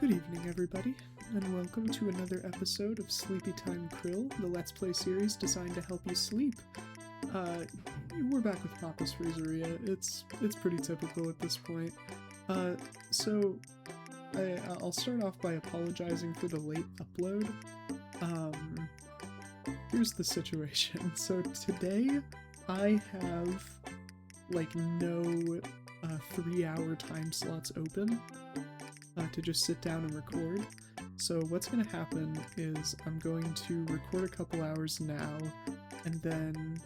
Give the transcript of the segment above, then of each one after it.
Good evening, everybody, and welcome to another episode of SleepyTime Krill, the Let's Play series designed to help you sleep. We're back with Papa's Freezeria. It's pretty typical at this point. So I'll start off by apologizing for the late upload. Here's the situation. So today I have like no 3-hour time slots open to just sit down and record. So what's going to happen is I'm going to record a couple hours now, and then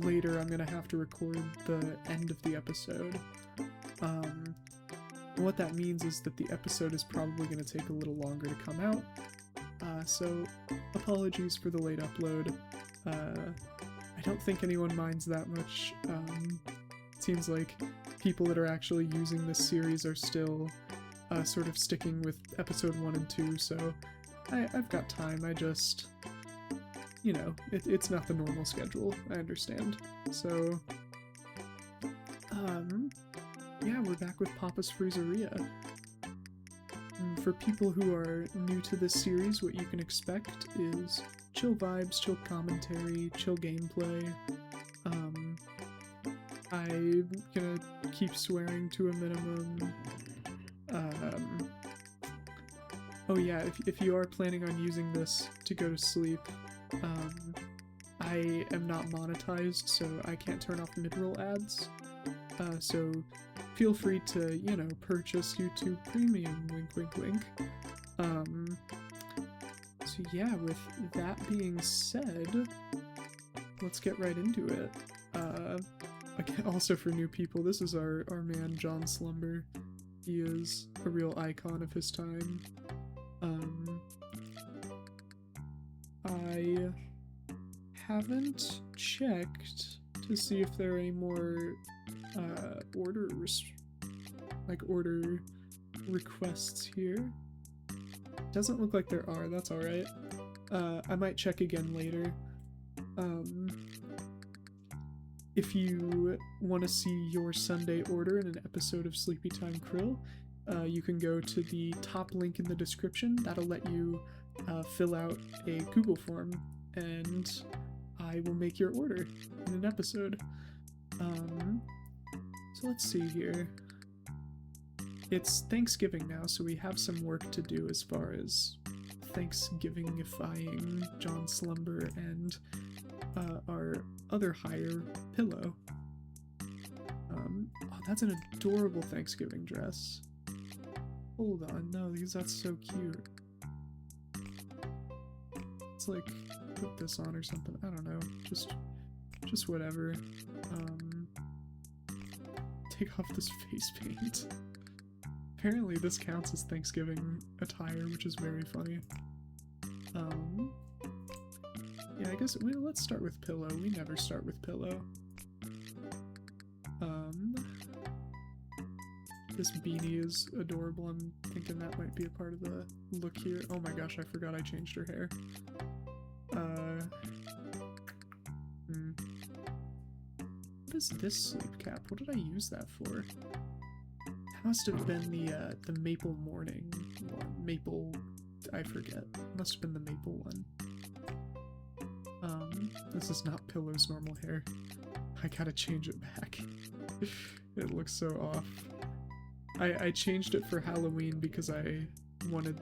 later I'm going to have to record the end of the episode. What that means is that the episode is probably going to take a little longer to come out. So apologies for the late upload. I don't think anyone minds that much. It seems like people that are actually using this series are still sort of sticking with episode 1 and 2, so I've got time. I just, you know, it's not the normal schedule, I understand. So, yeah, we're back with Papa's Freezeria. For people who are new to this series, what you can expect is chill vibes, chill commentary, chill gameplay. I'm gonna keep swearing to a minimum. Oh yeah, if you are planning on using this to go to sleep, I am not monetized, so I can't turn off mid-roll ads. So feel free to, you know, purchase YouTube Premium, wink wink wink. So yeah, with that being said, let's get right into it. Again, also for new people, this is our man John Slumber. He is a real icon of his time. I haven't checked to see if there are any more order requests here. Doesn't look like there are. That's alright. I might check again later. If you want to see your Sunday order in an episode of SleepyTime Krill, you can go to the top link in the description. That'll let you fill out a Google form, and I will make your order in an episode. So let's see here. It's Thanksgiving now, so we have some work to do as far as Thanksgivingifying John Slumber and our other hire, Pillow. Oh, that's an adorable Thanksgiving dress. Hold on, no, because that's so cute. Let's like put this on or something. I don't know, just whatever. Take off this face paint. Apparently this counts as Thanksgiving attire, which is very funny. Yeah, I guess let's start with Pillow. We never start with Pillow. This beanie is adorable. I'm thinking that might be a part of the look here. Oh my gosh, I forgot I changed her hair. What is this sleep cap? What did I use that for? That must have been the Maple Morning one. Maple... I forget. Must have been the Maple one. This is not Pillow's normal hair. I gotta change it back. It looks so off. I changed it for Halloween because I wanted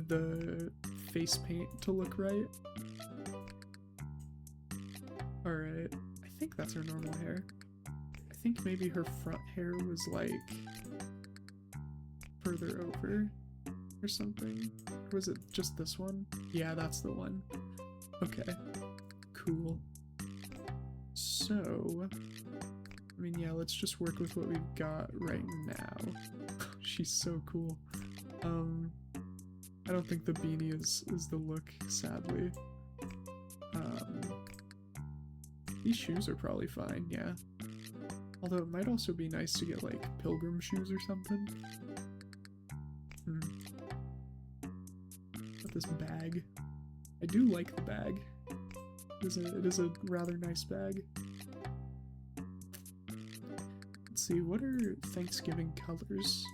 the face paint to look right. Alright, I think that's her normal hair. I think maybe her front hair was like further over or something. Or was it just this one? Yeah, that's the one. Okay, cool. So, I mean, yeah, let's just work with what we've got right now. She's so cool. I don't think the beanie is the look, sadly. These shoes are probably fine, yeah. Although it might also be nice to get, like, pilgrim shoes or something. Got this bag. I do like the bag. It is a rather nice bag. Let's see, what are Thanksgiving colors?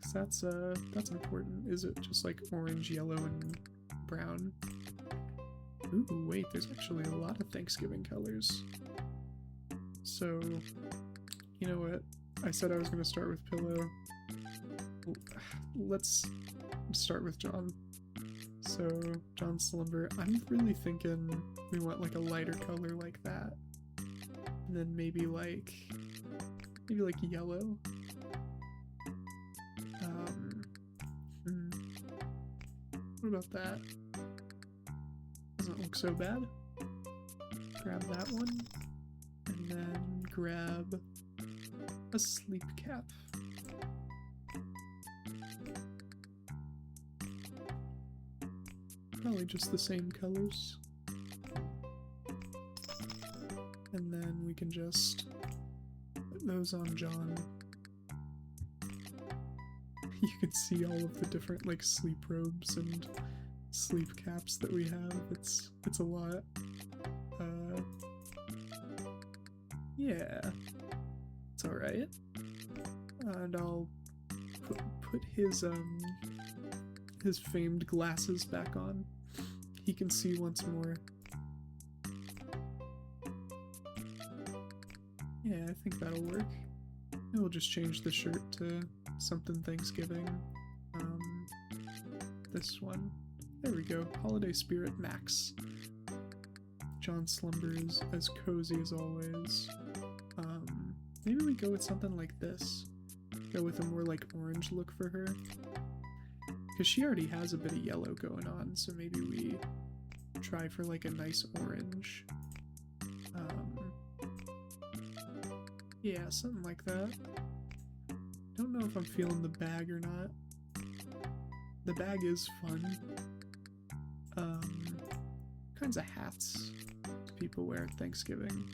'Cause that's important. Is it just like orange, yellow, and brown? Ooh, wait, there's actually a lot of Thanksgiving colors. So, you know what? I said I was going to start with Pillow. Let's start with John. So, John's Slumber. I'm really thinking we want like a lighter color like that. And then maybe like yellow. What about that? Doesn't look so bad. Grab that one. And then grab a sleep cap. Probably just the same colors. And then we can just put those on John. You can see all of the different like sleep robes and sleep caps that we have. It's a lot. Yeah, it's all right. And I'll put his famed glasses back on. He can see once more. Yeah, I think that'll work. And we'll just change the shirt to something Thanksgiving. This one. There we go. Holiday Spirit Max. John slumbers as cozy as always. Maybe we go with something like this. Go with a more like orange look for her. Because she already has a bit of yellow going on, so maybe we try for like a nice orange. Yeah, something like that. Don't know if I'm feeling the bag or not. The bag is fun. Kinds of hats people wear at Thanksgiving.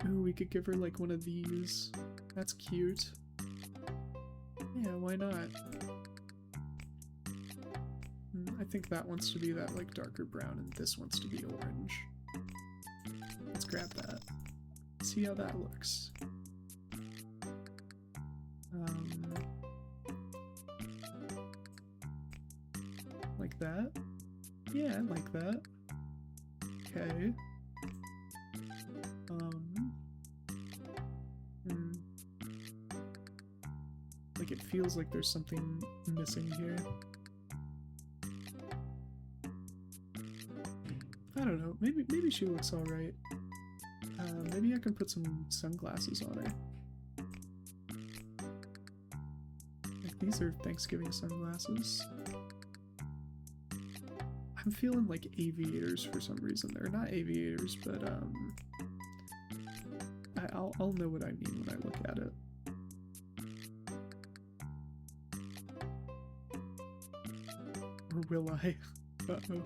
Ooh, we could give her like one of these. That's cute. Yeah, why not? I think that wants to be that like darker brown and this wants to be orange. Let's grab that. See how that looks. Like that? Yeah, I like that. Okay. Like it feels like there's something missing here. I don't know, maybe she looks alright. Maybe I can put some sunglasses on her. Like these are Thanksgiving sunglasses. I'm feeling like aviators for some reason. They're not aviators, but I'll know what I mean when I look at it. Or will I? Uh-oh.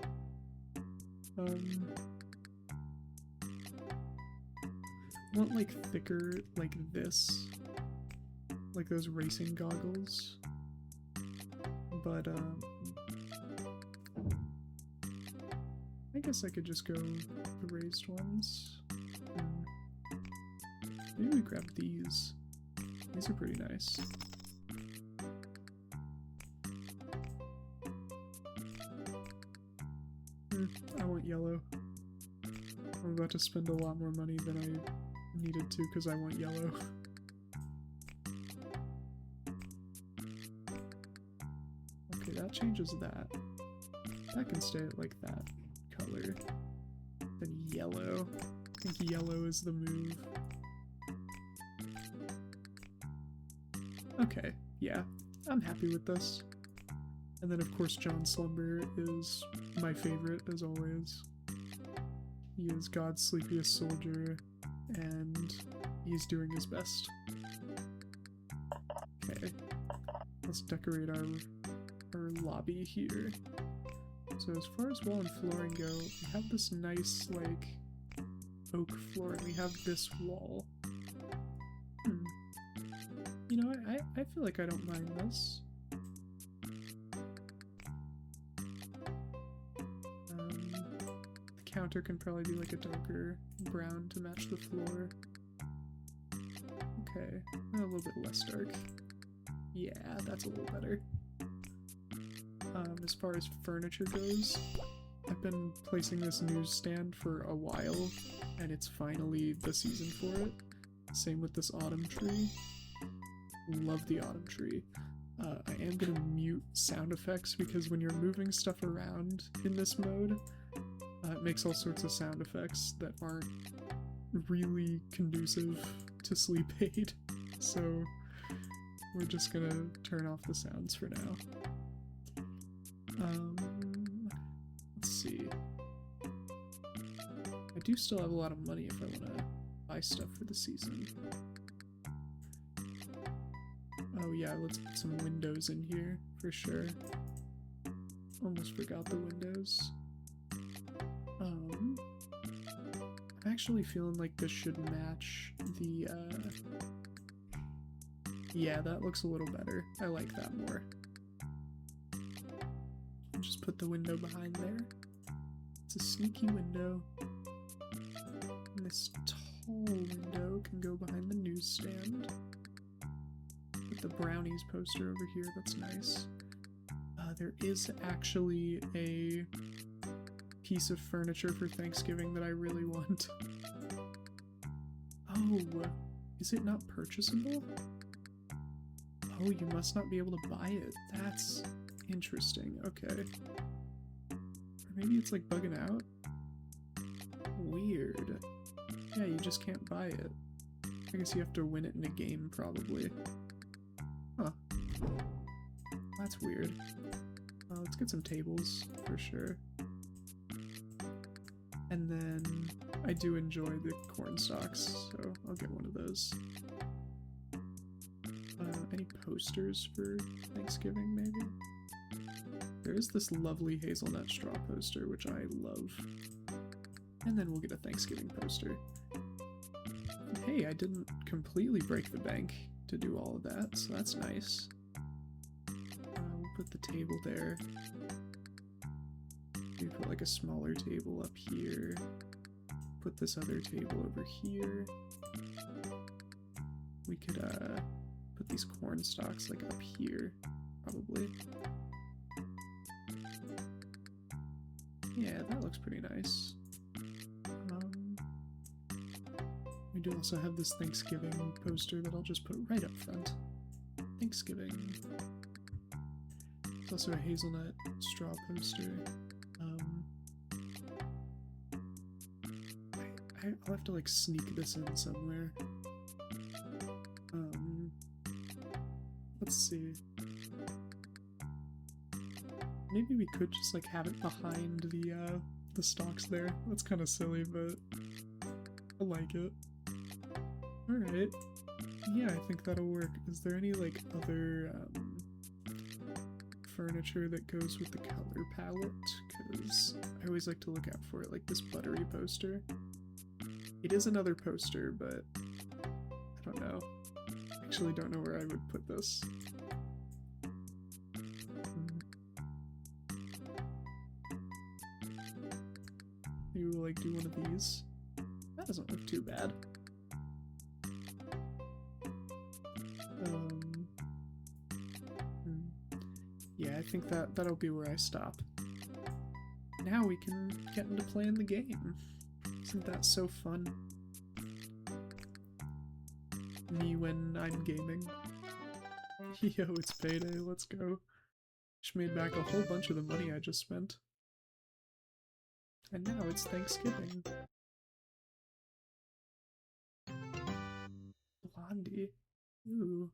I want like thicker, like this. Like those racing goggles. But, I guess I could just go the raised ones. Maybe we grab these. These are pretty nice. I want yellow. I'm about to spend a lot more money than I needed to because I want yellow. Okay, that changes that. That can stay at like that color. Then yellow. I think yellow is the move. Okay, yeah, I'm happy with this. And then of course John Slumber is my favorite as always. He is God's sleepiest soldier, and he's doing his best. Okay, let's decorate our lobby here. So as far as wall and flooring go, we have this nice, like, oak floor, and we have this wall. You know, I feel like I don't mind this. counter can probably be like a darker brown to match the floor. Okay, a little bit less dark. Yeah, that's a little better. As far as furniture goes, I've been placing this newsstand for a while, and it's finally the season for it. Same with this autumn tree. Love the autumn tree. I am gonna mute sound effects because when you're moving stuff around in this mode, it makes all sorts of sound effects that aren't really conducive to sleep aid. So we're just gonna turn off the sounds for now. Let's see. I do still have a lot of money if I want to buy stuff for the season. Oh yeah, let's put some windows in here for sure. Almost forgot the windows. I'm actually feeling like this should match the, yeah, that looks a little better. I like that more. I'll just put the window behind there. It's a sneaky window. And this tall window can go behind the newsstand. Put the brownies poster over here, that's nice. There is actually a piece of furniture for Thanksgiving that I really want. Oh, is it not purchasable? Oh, you must not be able to buy it. That's interesting. Okay. Or maybe it's like bugging out? Weird. Yeah, you just can't buy it. I guess you have to win it in a game, probably. Huh. That's weird. Let's get some tables, for sure. And then I do enjoy the corn stalks, so I'll get one of those. Any posters for Thanksgiving, maybe? There is this lovely hazelnut straw poster, which I love. And then we'll get a Thanksgiving poster. And hey, I didn't completely break the bank to do all of that, so that's nice. We'll put the table there. We put like a smaller table up here. Put this other table over here. We could put these corn stalks like up here, probably. Yeah, that looks pretty nice. We do also have this Thanksgiving poster that I'll just put right up front. Thanksgiving. There's also a hazelnut straw poster. I'll have to like sneak this in somewhere. Let's see. Maybe we could just like have it behind the stalks there. That's kind of silly, but I like it. Alright. Yeah, I think that'll work. Is there any like other furniture that goes with the color palette? Because I always like to look out for it, like this buttery poster. It is another poster, but I don't know. I actually don't know where I would put this. Maybe we'll like do one of these. That doesn't look too bad. Yeah, I think that'll be where I stop. Now we can get into playing the game. Isn't that so fun? Me when I'm gaming. Yo, it's payday, let's go. Just made back a whole bunch of the money I just spent. And now it's Thanksgiving. Blondie. Ooh.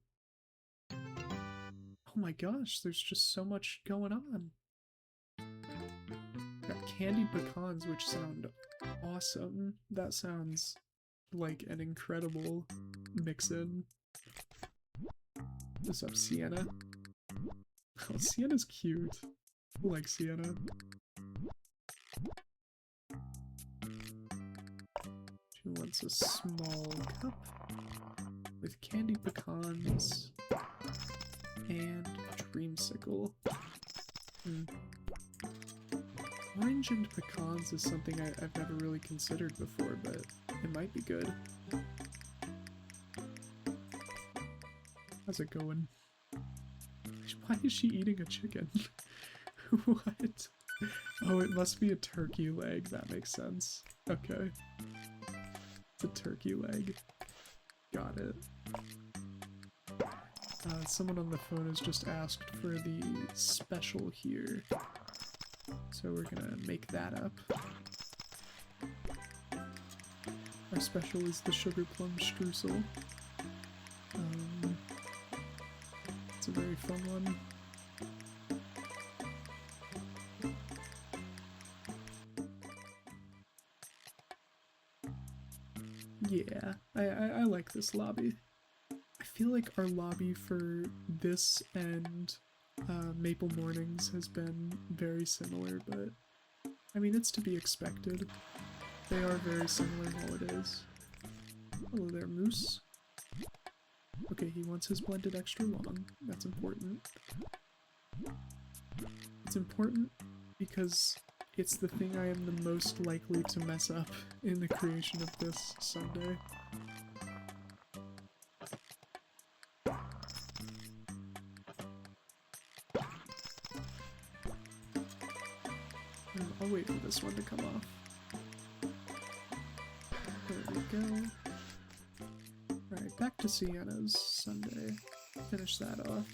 Oh my gosh, there's just so much going on. Got candied pecans, which sound awesome. That sounds like an incredible mix-in. What's up, Sienna? Oh, Sienna's cute. I like Sienna. She wants a small cup with candied pecans and dreamsicle. Orange Legend pecans is something I've never really considered before, but it might be good. How's it going? Why is she eating a chicken? What? Oh, it must be a turkey leg. That makes sense. Okay. It's a turkey leg. Got it. Someone on the phone has just asked for the special here. So we're gonna make that up. Our special is the sugar plum streusel. It's a very fun one. Yeah, I like this lobby. I feel like our lobby for this and Maple Mornings has been very similar, but I mean, it's to be expected. They are very similar holidays. Hello there, Moose. Okay, he wants his blended extra long. That's important. It's important because it's the thing I am the most likely to mess up in the creation of this sundae. I'll wait for this one to come off. There we go. Alright, back to Sienna's sundae. Finish that off.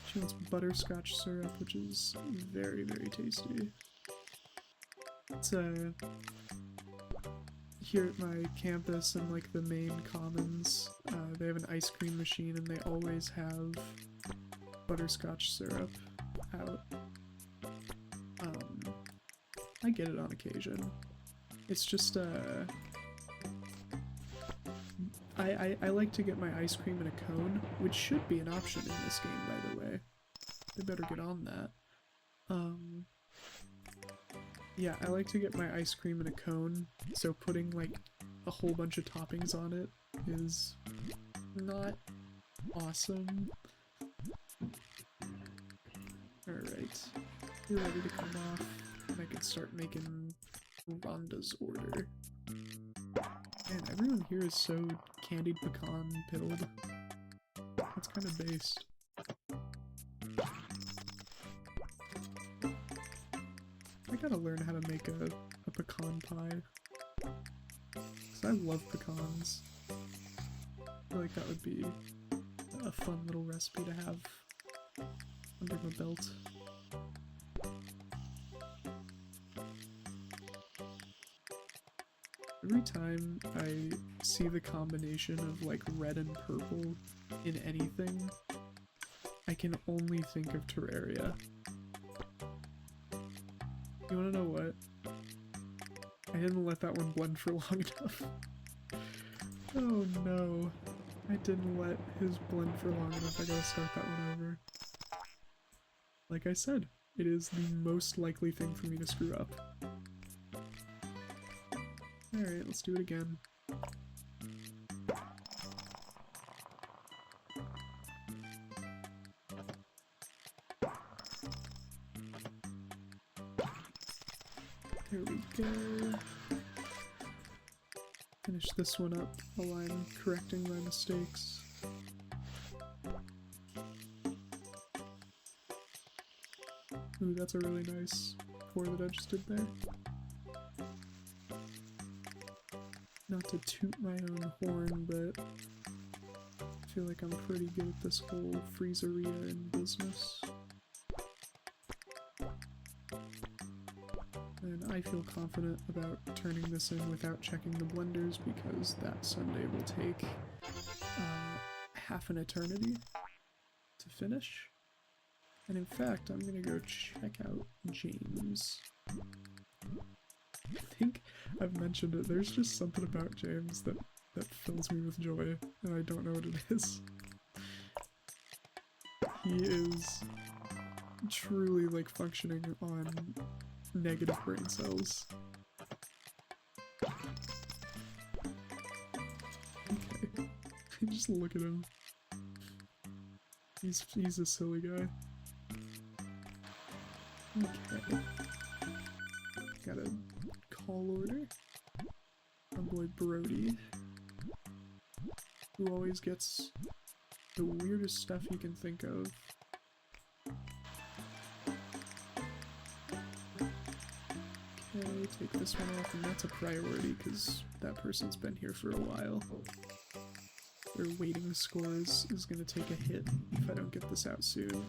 She wants butterscotch syrup, which is very, very tasty. It's here at my campus and like the main commons, they have an ice cream machine and they always have butterscotch syrup out. I get it on occasion. It's just I like to get my ice cream in a cone, which should be an option in this game, by the way. They better get on that. Yeah, I like to get my ice cream in a cone, so putting like a whole bunch of toppings on it is not awesome. Alright, you're ready to come off, and I can start making Rhonda's order. Man, everyone here is so candied pecan pilled. That's kind of based. I gotta learn how to make a pecan pie. Because I love pecans. I feel like that would be a fun little recipe to have under my belt. Every time I see the combination of like red and purple in anything, I can only think of Terraria. You wanna know what? I didn't let that one blend for long enough. Oh no. I didn't let his blend for long enough. I gotta start that one over. Like I said, it is the most likely thing for me to screw up. Alright, let's do it again. There we go. Finish this one up while I'm correcting my mistakes. Ooh, that's a really nice pour that I just did there. Not to toot my own horn, but I feel like I'm pretty good at this whole Freezeria in business. And I feel confident about turning this in without checking the blenders because that sundae will take half an eternity to finish. And in fact, I'm gonna go check out James. I think I've mentioned it, there's just something about James that fills me with joy, and I don't know what it is. He is truly like functioning on negative brain cells. Okay, just look at him. He's a silly guy. Okay. Got a call order. My boy Brody, who always gets the weirdest stuff you can think of. Okay, take this one off, and that's a priority because that person's been here for a while. Their waiting score is gonna take a hit if I don't get this out soon.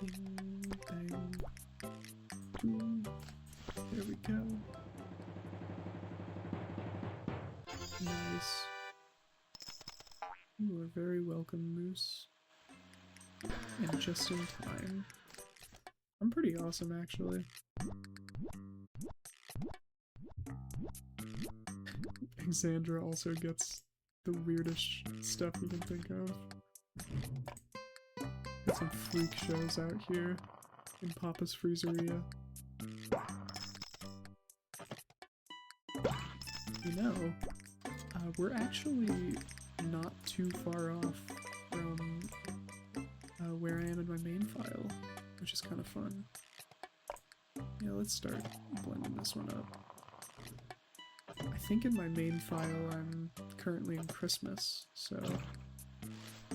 Bing, bang, boom. There we go. Nice. You are very welcome, Moose. And just in time. I'm pretty awesome, actually. Xandra also gets the weirdest stuff you can think of. Got some freak shows out here in Papa's Freezeria. You know, we're actually not too far off from where I am in my main file, which is kind of fun. Yeah, let's start blending this one up. I think in my main file I'm currently in Christmas, so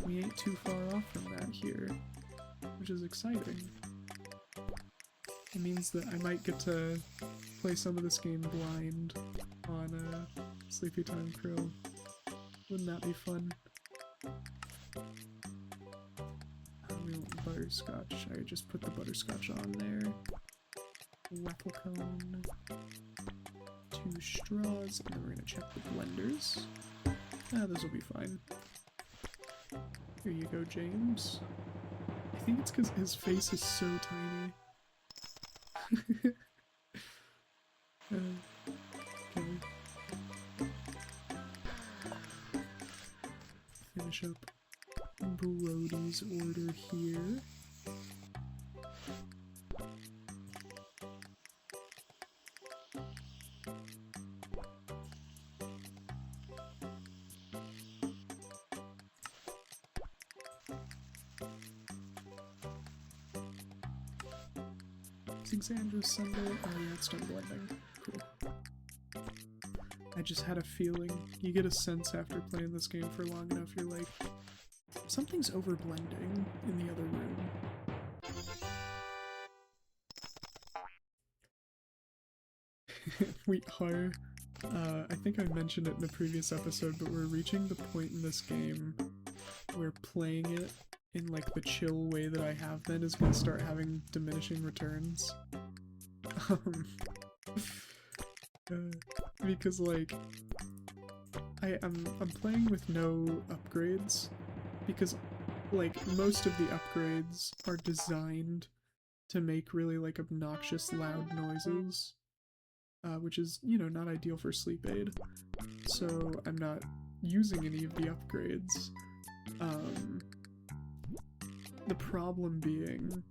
we ain't too far off from that here, which is exciting. It means that I might get to play some of this game blind on SleepyTime Krill. Wouldn't that be fun? We want butterscotch. I just put the butterscotch on there. Waffle cone. 2 straws, and then we're gonna check the blenders. Ah, this will be fine. Here you go, James. I think it's because his face is so tiny. Okay. Finish up Brody's order here. Xandra's Sunday. Oh yeah, it's done blending. Cool. I just had a feeling. You get a sense after playing this game for long enough, you're like, something's over blending in the other room. We are, I think I mentioned it in a previous episode, but we're reaching the point in this game where playing it in like the chill way that I have been is going to start having diminishing returns. Because like I'm playing with no upgrades because like most of the upgrades are designed to make really like obnoxious loud noises, which is, you know, not ideal for sleep aid. So I'm not using any of the upgrades. The problem being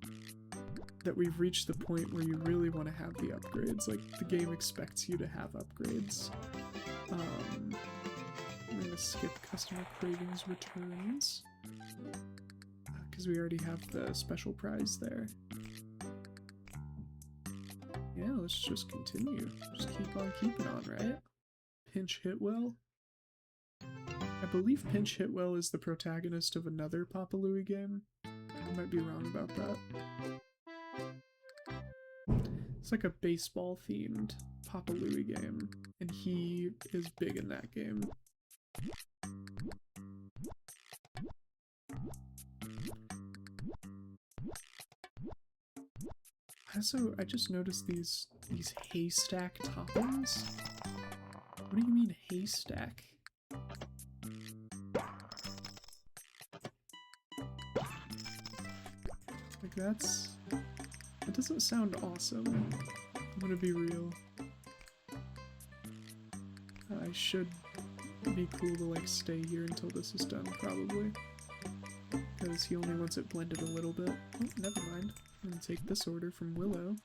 that we've reached the point where you really want to have the upgrades. Like, the game expects you to have upgrades. I'm gonna skip customer cravings returns because we already have the special prize there. Yeah, let's just continue. Just keep on keeping on, right? Pinch hit well. I believe Pinch hit well is the protagonist of another Papa Louie game. I might be wrong about that. It's like a baseball-themed Papa Louie game, and he is big in that game. Also, I just noticed these haystack toppings. What do you mean haystack? Like that doesn't sound awesome. I'm gonna be real. I should be cool to like stay here until this is done, probably. Because he only wants it blended a little bit. Oh, never mind. I'm gonna take this order from Willow.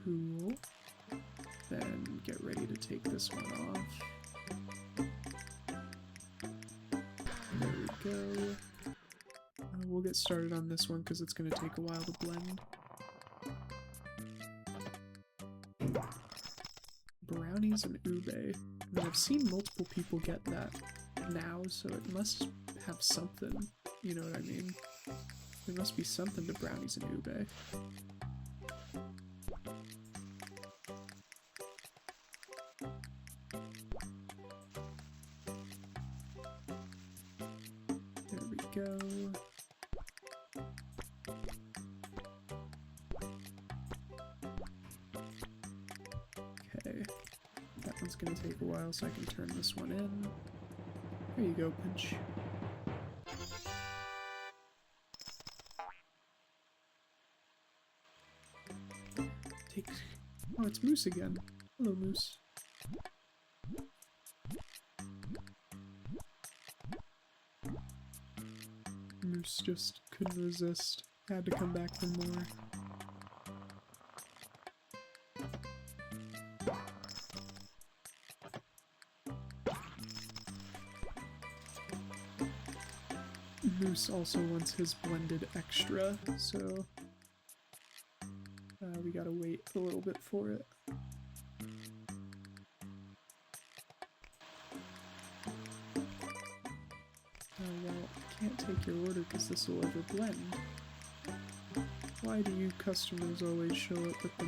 Cool. take this one off. There we go. We'll get started on this one because it's going to take a while to blend. Brownies and ube. I mean, I've seen multiple people get that now, so it must have something. You know what I mean? There must be something to brownies and ube. There we go. Okay. That one's gonna take a while, so I can turn this one in. There you go, Pinch. Oh, it's Moose again. Hello, Moose. Moose just couldn't resist. Had to come back for more. Moose also wants his blended extra, so we gotta wait a little bit for it. Well, I can't take your order because this will ever blend. Why do you customers always show up at the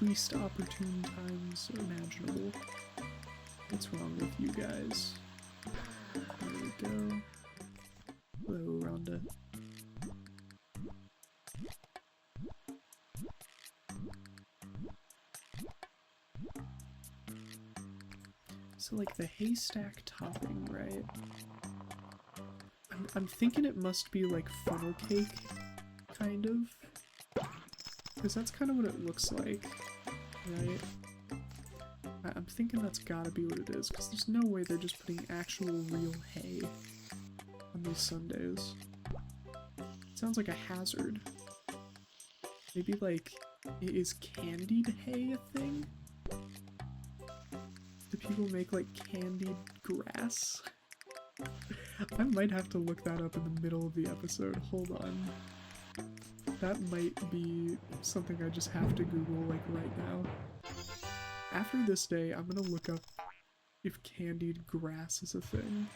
least opportune times imaginable? What's wrong with you guys? There we go. Hello, Rhonda. So, like, the haystack topping, right? I'm thinking it must be like funnel cake, kind of. Because that's kind of what it looks like, right? I'm thinking that's gotta be what it is, because there's no way they're just putting actual real hay on these sundaes. It sounds like a hazard. Maybe, like, is candied hay a thing? Do people make, like, candied grass? I might have to look that up in the middle of the episode. Hold on. That might be something I just have to Google, like, right now. After this day, I'm gonna look up if candied grass is a thing.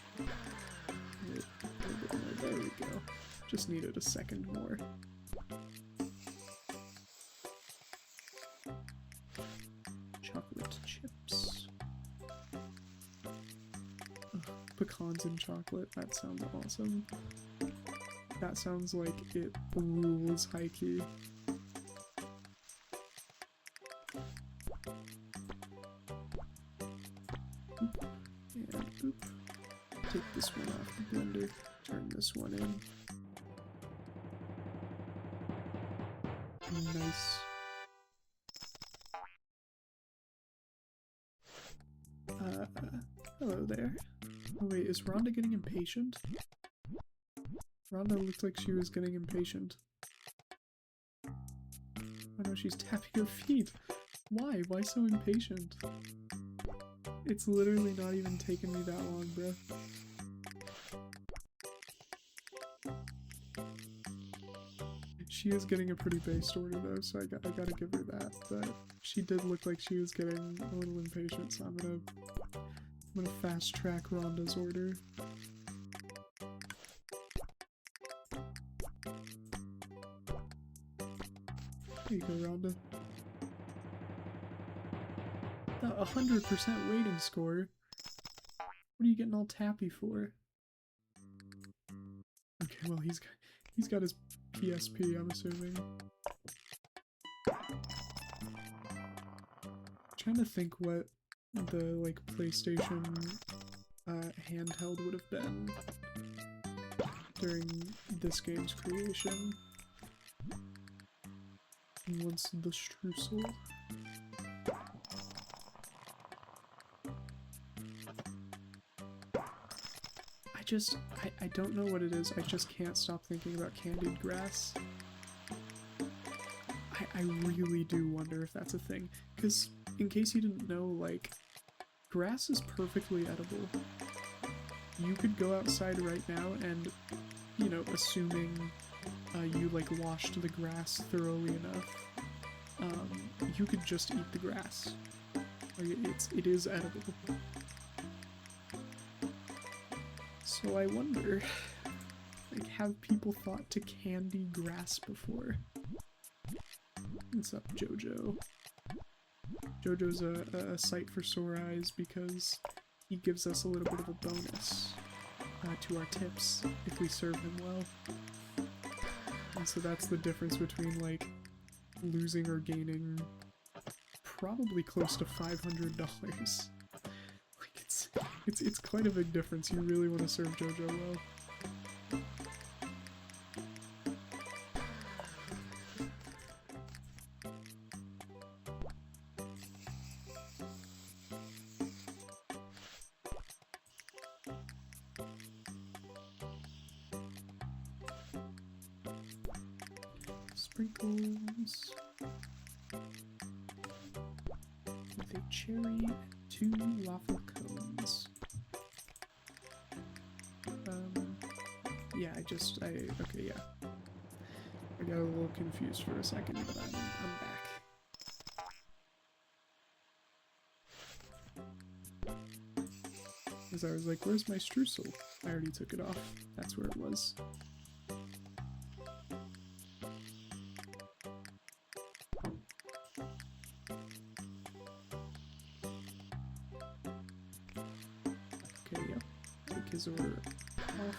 Wait, there we go. Just needed a second more. Chocolate chips. Ugh, pecans and chocolate, that sounds awesome. That sounds like it rules high-key. And boop. Take this one off the blender, turn this one in. Nice. Hello there. Oh wait, is Rhonda getting impatient? Rhonda looked like she was getting impatient. Oh no, she's tapping her feet. Why? Why so impatient? It's literally not even taken me that long, bruh. She is getting a pretty based order though, so I gotta give her that, but she did look like she was getting a little impatient, so I'm gonna fast track Rhonda's order. There you go, Rhonda. The 100% waiting score? What are you getting all tappy for? Okay, well he's got his PSP, I'm assuming. Trying to think what the like PlayStation handheld would have been during this game's creation. Once the streusel. I don't know what it is, I just can't stop thinking about candied grass. I really do wonder if that's a thing, because in case you didn't know, like, grass is perfectly edible. You could go outside right now and, you know, assuming you like washed the grass thoroughly enough, you could just eat the grass. Like, it is edible. So I wonder, like, have people thought to candy grass before? What's up, Jojo? Jojo's a sight for sore eyes because he gives us a little bit of a bonus to our tips if we serve him well. And so that's the difference between, like, losing or gaining probably close to $500. Like, it's quite a big difference. You really want to serve Jojo well. Sprinkles with a cherry and 2 waffle cones. Yeah, okay, yeah. I got a little confused for a second, but I'm back. Because I was like, where's my streusel? I already took it off. That's where it was. Okay, yep. Take his order off.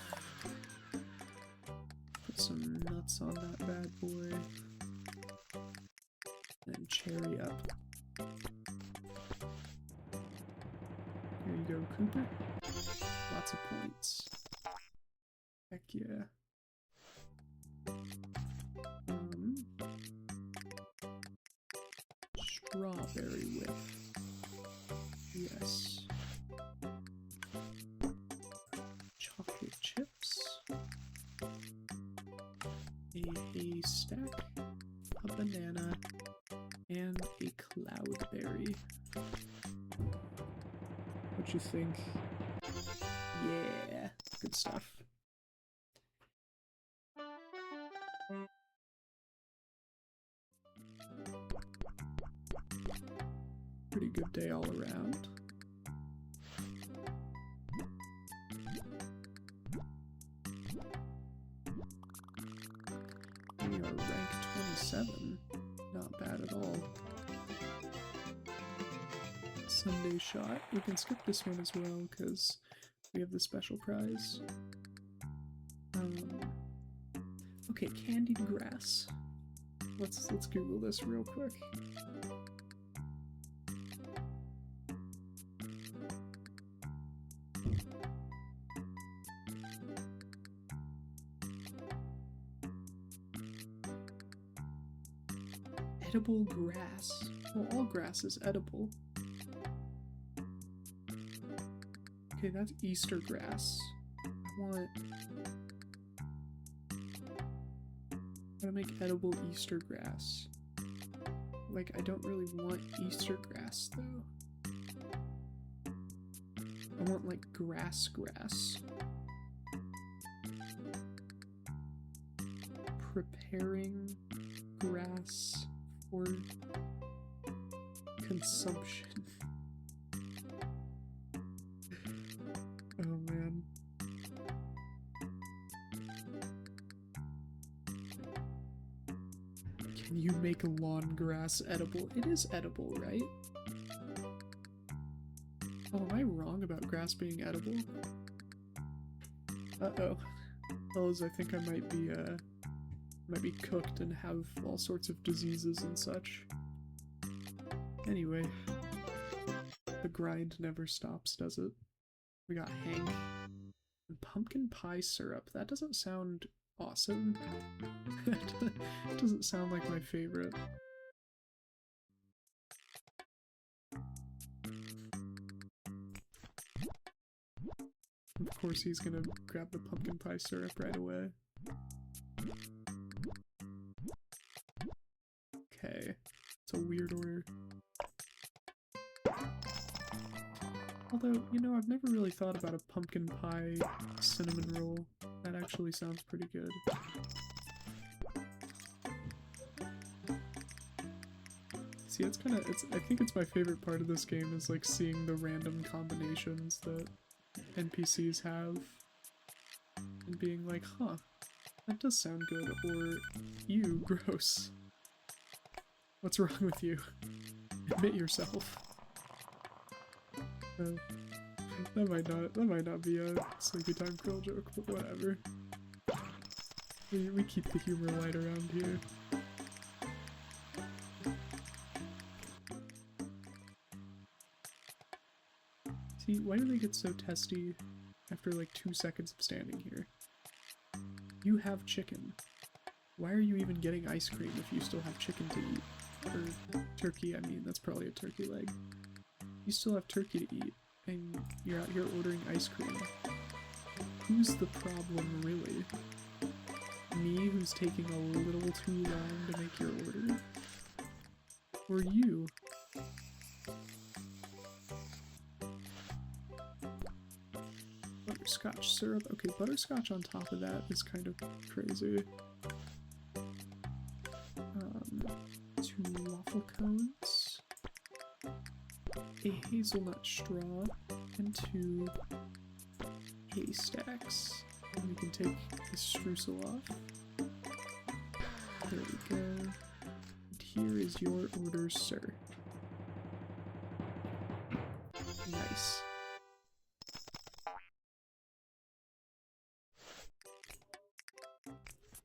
Put some nuts on that bad boy. And cherry up. Here you go, Cooper. Lots of points. Heck yeah. Strawberry whip. Yes. Chocolate chips. A haystack. A banana. And a cloudberry. What you think? Yeah, good stuff. Pretty good day all around. We are rank 27. Not bad at all. Sunday shot. We can skip this one as well because we have the special prize. Okay, candied grass. Let's Google this real quick. Edible grass. Well, all grass is edible. Okay, that's Easter grass. I gotta make edible Easter grass. Like, I don't really want Easter grass, though. I want, like, grass. Preparing grass for consumption. Oh man. Can you make lawn grass edible? It is edible, right? Oh, am I wrong about grass being edible? Uh-oh. Fellas, I think I might be cooked and have all sorts of diseases and such. Anyway. The grind never stops, does it? We got Hank. And pumpkin pie syrup. That doesn't sound awesome. It doesn't sound like my favorite. Of course he's gonna grab the pumpkin pie syrup right away. Okay. It's a weird order. Although, you know, I've never really thought about a pumpkin pie cinnamon roll. That actually sounds pretty good. See, it's kind of, I think it's my favorite part of this game is like seeing the random combinations that NPCs have and being like, huh, that does sound good, or ew, gross. What's wrong with you? Admit yourself. That might not be a SleepyTime Krill joke, but whatever. We keep the humor light around here. See, why do they get so testy after like 2 seconds of standing here? You have chicken. Why are you even getting ice cream if you still have chicken to eat? Or turkey, I mean, that's probably a turkey leg. You still have turkey to eat, and you're out here ordering ice cream. Who's the problem, really? Me, who's taking a little too long to make your order? Or you? Butterscotch syrup. Okay, butterscotch on top of that is kind of crazy. 2 waffle cones, a hazelnut straw, and 2 haystacks. And we can take the streusel off. There we go. And here is your order, sir. Nice.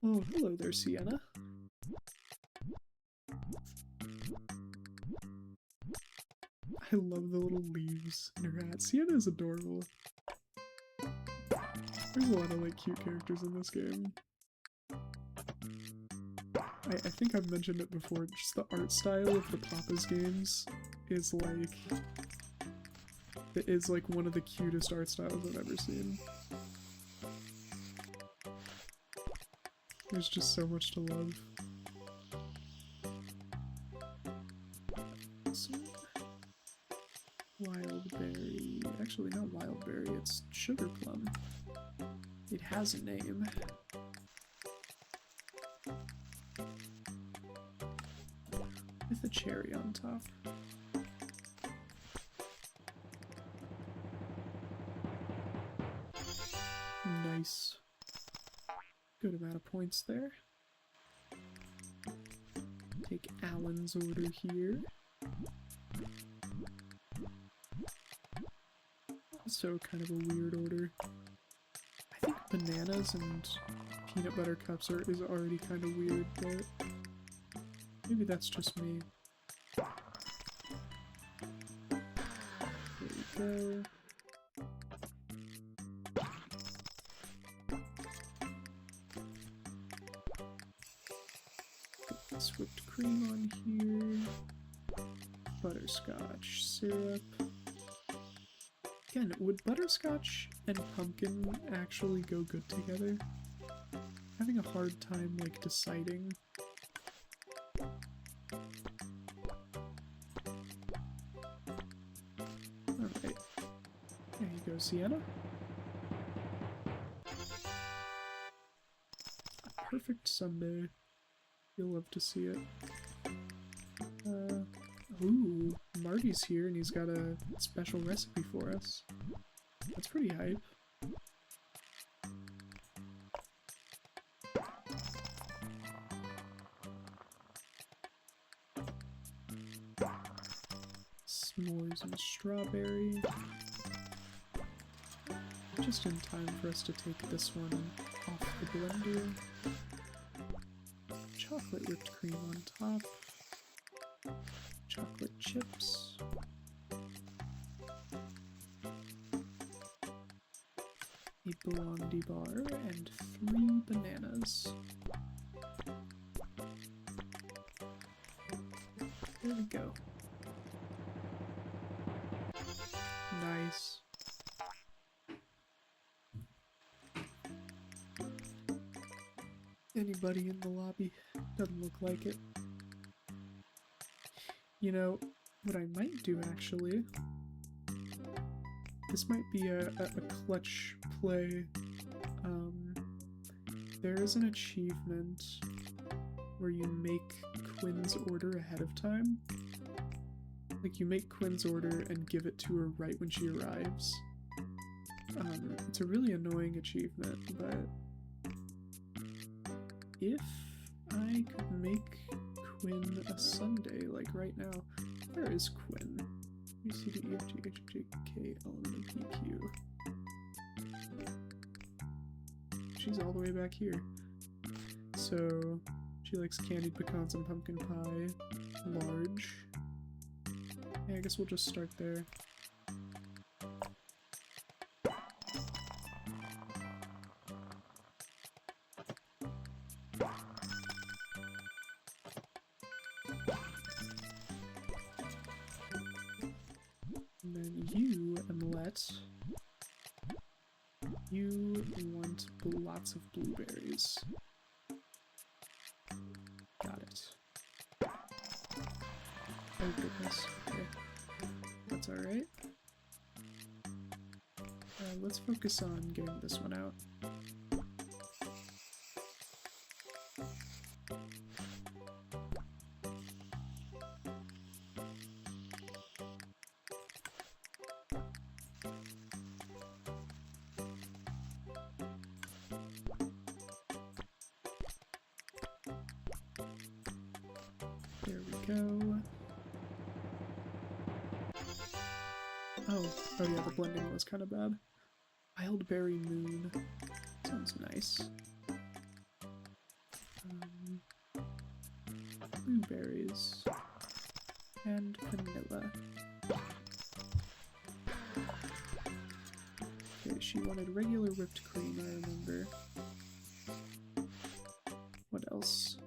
Oh, hello there, Sienna. I love the little leaves in her hat. Sienna is adorable. There's a lot of like cute characters in this game. I think I've mentioned it before, just the art style of the Papa's games is like one of the cutest art styles I've ever seen. There's just so much to love. Wildberry. Actually, not wildberry, it's sugar plum. It has a name. With a cherry on top. Nice. Good amount of points there. Take Alan's order here. Also kind of a weird order. I think bananas and peanut butter cups is already kind of weird, but maybe that's just me. There we go. Put this whipped cream on here. Butterscotch syrup. Again, would butterscotch and pumpkin actually go good together? Having a hard time, like, deciding. Alright. There you go, Sienna. A perfect Sunday. You'll love to see it. Ooh, Marty's here and he's got a special recipe for us. That's pretty hype. S'mores and strawberry. Just in time for us to take this one off the blender. Chocolate whipped cream on top. Chocolate chips. A blondie bar and 3 bananas. There we go. Nice. Anybody in the lobby? Doesn't look like it. You know, what I might do actually this might be a clutch play. There is an achievement where you make Quinn's order ahead of time. Like, you make Quinn's order and give it to her right when she arrives. It's a really annoying achievement, but if I could make Quinn a Sunday, like right now, where is Quinn? A, C, D, E, F, G, H, I, J, K, L, M, N, P, Q. She's all the way back here. So, she likes candied pecans and pumpkin pie. Large. Yeah, I guess we'll just start there. And then you, Emlet, you want lots of blueberries. Got it. Oh goodness, okay. That's alright. Let's focus on getting this one out. There we go. Oh yeah, the blending was kind of bad. Wildberry Moon. Sounds nice. Blueberries. And vanilla. Okay, she wanted regular whipped cream, I remember. What else?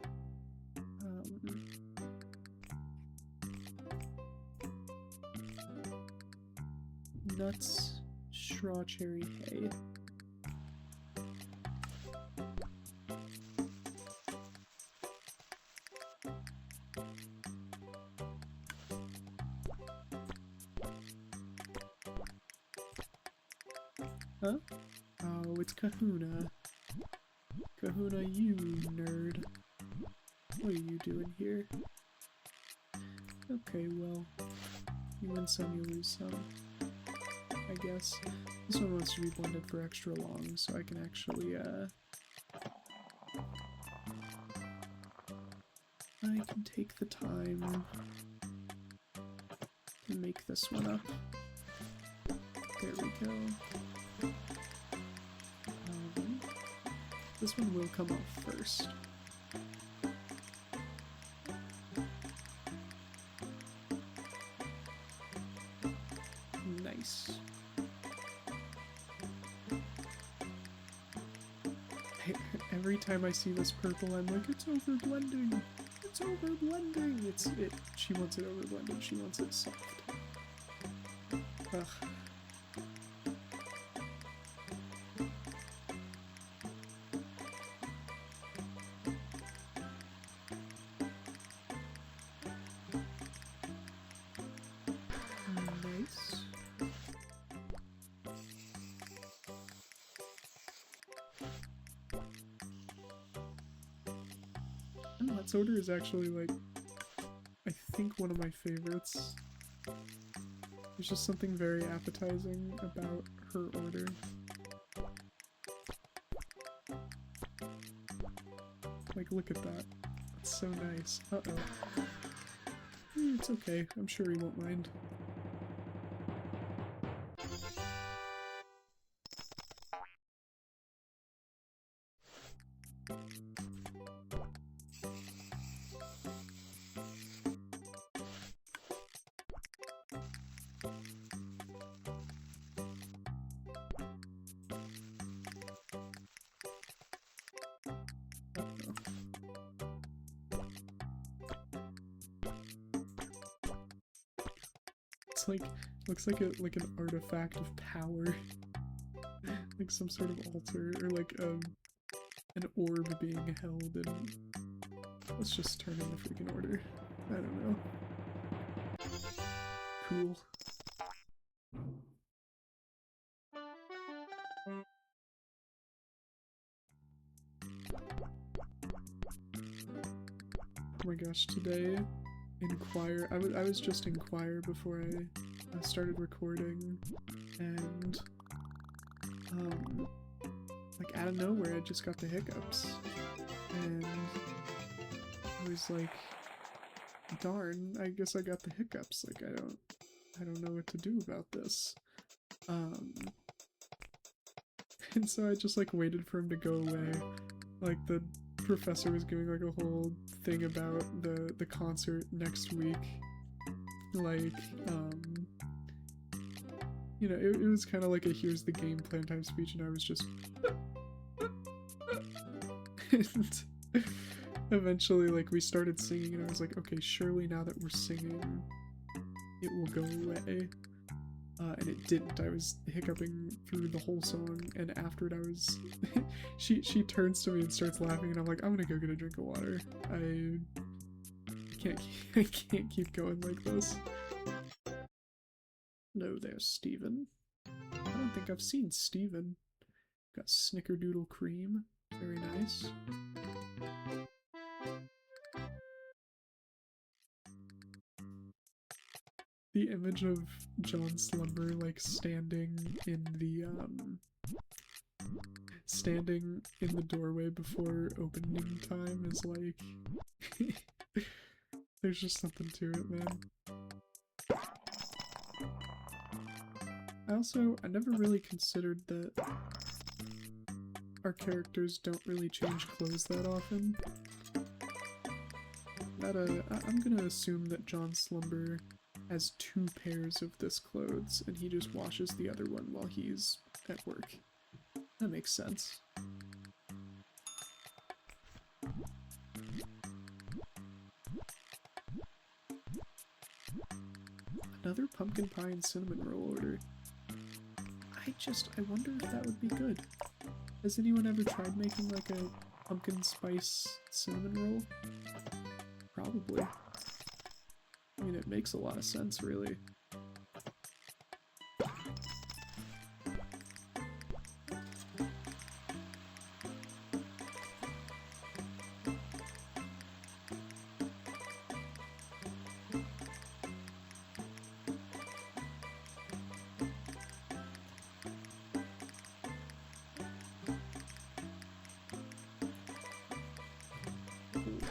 Nuts, straw cherry hay. Huh? Oh, it's Kahuna. Kahuna, you nerd. What are you doing here? Okay, well, you win some, you lose some. I guess. This one wants to be blended for extra long, so I can actually, I can take the time to make this one up. There we go. This one will come up first. Nice. Every time I see this purple, I'm like, it's over blending. It's over blending. She wants it over blended. She wants it soft. Ugh. Nice. That order is actually, like, I think one of my favorites. There's just something very appetizing about her order. Like, look at that. That's so nice. Uh-oh. It's okay. I'm sure he won't mind. It's like, looks like an artifact of power. Like some sort of altar, or like an orb being held, and let's just turn in the freaking order. I don't know. Cool. my gosh, today in choir, I was just in choir before I started recording, and like out of nowhere I just got the hiccups, and I was like, darn, I guess I got the hiccups, like I don't know what to do about this. And so I just like waited for him to go away. Like the professor was giving like a whole thing about the concert next week. Like, you know, it was kind of like a here's the game plan type speech, and I was just and eventually like we started singing, and I was like, okay, surely now that we're singing it will go away. And it didn't. I was hiccuping through the whole song, and after it I was she turns to me and starts laughing, and I'm like, I'm gonna go get a drink of water. I can't keep going like this. No, there's Steven. I don't think I've seen Steven. Got snickerdoodle cream. Very nice. The image of John Slumber like standing in the doorway before opening time is like there's just something to it, man. I never really considered that our characters don't really change clothes that often. I'm gonna assume that John Slumber has 2 pairs of this clothes, and he just washes the other one while he's at work. That makes sense. Another pumpkin pie and cinnamon roll order. I wonder if that would be good. Has anyone ever tried making like a pumpkin spice cinnamon roll? Probably. I mean, it makes a lot of sense, really.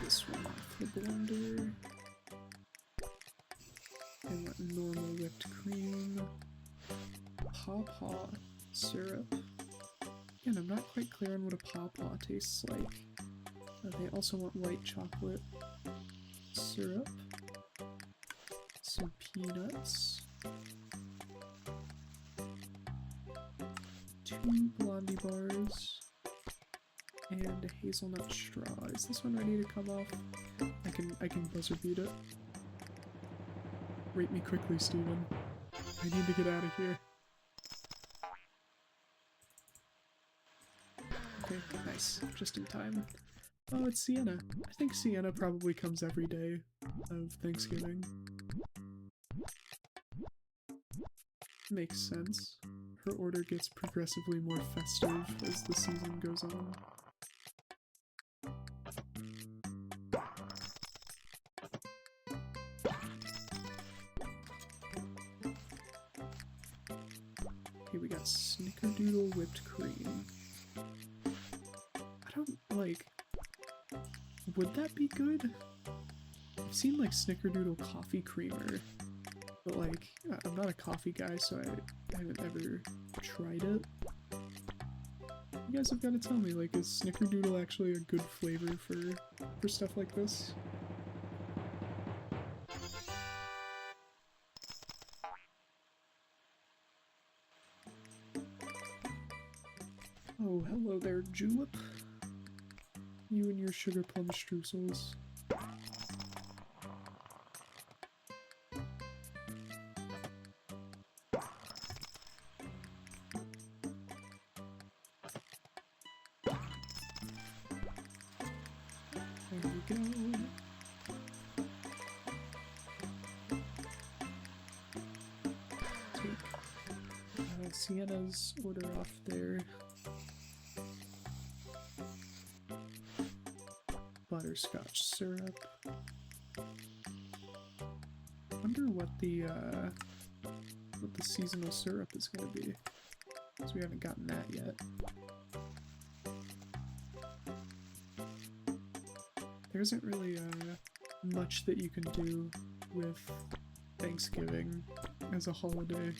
This one off the blender. I want normal whipped cream. Pawpaw syrup. Again, I'm not quite clear on what a pawpaw tastes like. They also want white chocolate syrup. Some peanuts. 2 Blondie bars. And a hazelnut straw. Is this one ready to come off? I can buzzer beat it. Rate me quickly, Steven. I need to get out of here. Okay, nice. Just in time. Oh, it's Sienna. I think Sienna probably comes every day of Thanksgiving. Makes sense. Her order gets progressively more festive as the season goes on. We got snickerdoodle whipped cream. I don't, like, would that be good? I've seen, like, snickerdoodle coffee creamer, but, like, I'm not a coffee guy, so I haven't ever tried it. You guys have got to tell me, like, is snickerdoodle actually a good flavor for stuff like this? Oh, hello there, Julep. You and your sugar plum streusels. There we go. Take Sienna's order off there. butterscotch syrup. Wonder what the seasonal syrup is gonna be, because we haven't gotten that yet. There isn't really much that you can do with Thanksgiving as a holiday.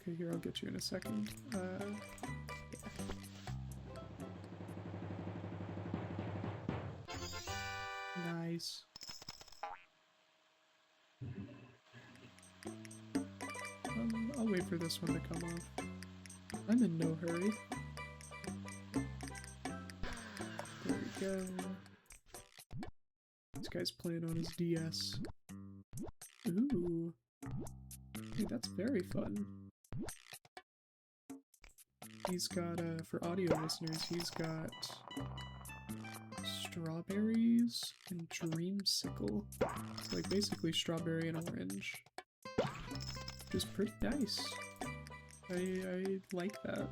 Okay, here, I'll get you in a second. Yeah. Nice. I'll wait for this one to come off. I'm in no hurry. There we go. This guy's playing on his DS. Ooh. Hey, that's very fun. He's got, for audio listeners, he's got strawberries and dreamsicle. It's like basically strawberry and orange. Which is pretty nice. I like that.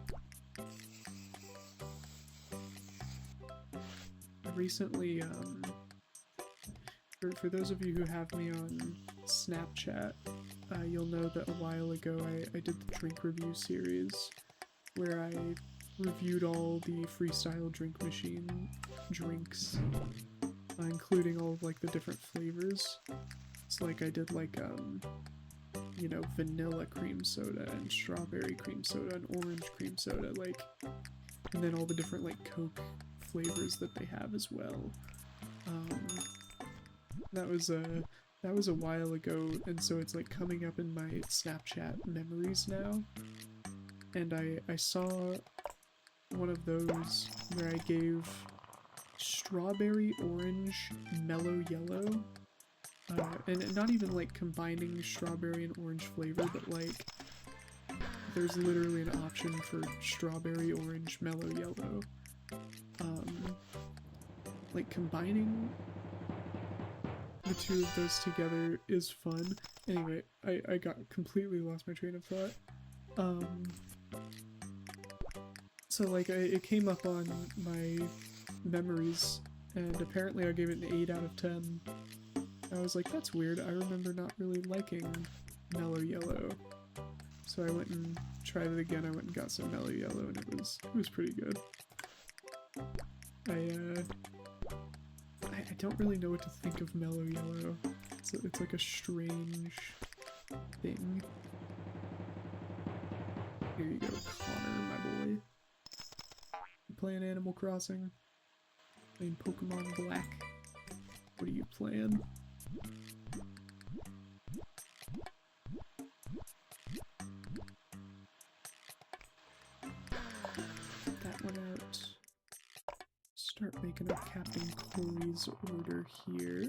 Recently, for those of you who have me on Snapchat, you'll know that a while ago I did the drink review series where I reviewed all the freestyle drink machine drinks, including all of like the different flavors. It's like I did like you know, vanilla cream soda and strawberry cream soda and orange cream soda, like, and then all the different like Coke flavors that they have as well. That was a while ago, and so it's like coming up in my Snapchat memories now. And I saw one of those where I gave strawberry orange mellow yellow, and not even like combining strawberry and orange flavor, but like there's literally an option for strawberry orange mellow yellow. Like combining the two of those together is fun. Anyway, I got completely lost my train of thought. So like it came up on my memories, and apparently I gave it an 8 out of 10. I was like, that's weird, I remember not really liking mellow yellow. So I went and tried it again. I went and got some mellow yellow, and it was pretty good. I don't really know what to think of mellow yellow. It's like a strange thing. Here you go, Connor, my boy. You playing Animal Crossing? Playing Pokemon Black? What are you playing? Get that one out. Start making up Captain Corey's order here.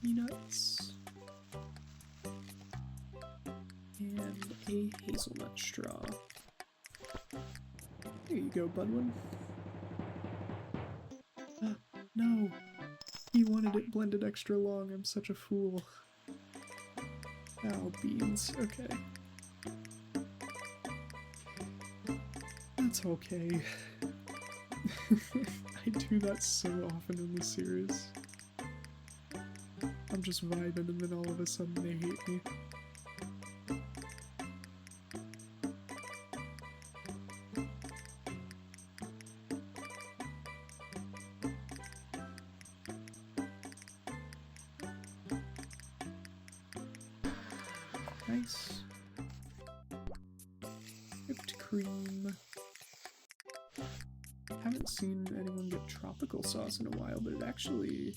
Peanuts. And a hazelnut straw. There you go, Budwin. No! He wanted it blended extra long. I'm such a fool. Oh, beans. Okay. That's okay. I do that so often in the series. I'm just vibing and then all of a sudden they hate me. Nice. Whipped cream. Haven't seen anyone get tropical sauce in a while, but it actually...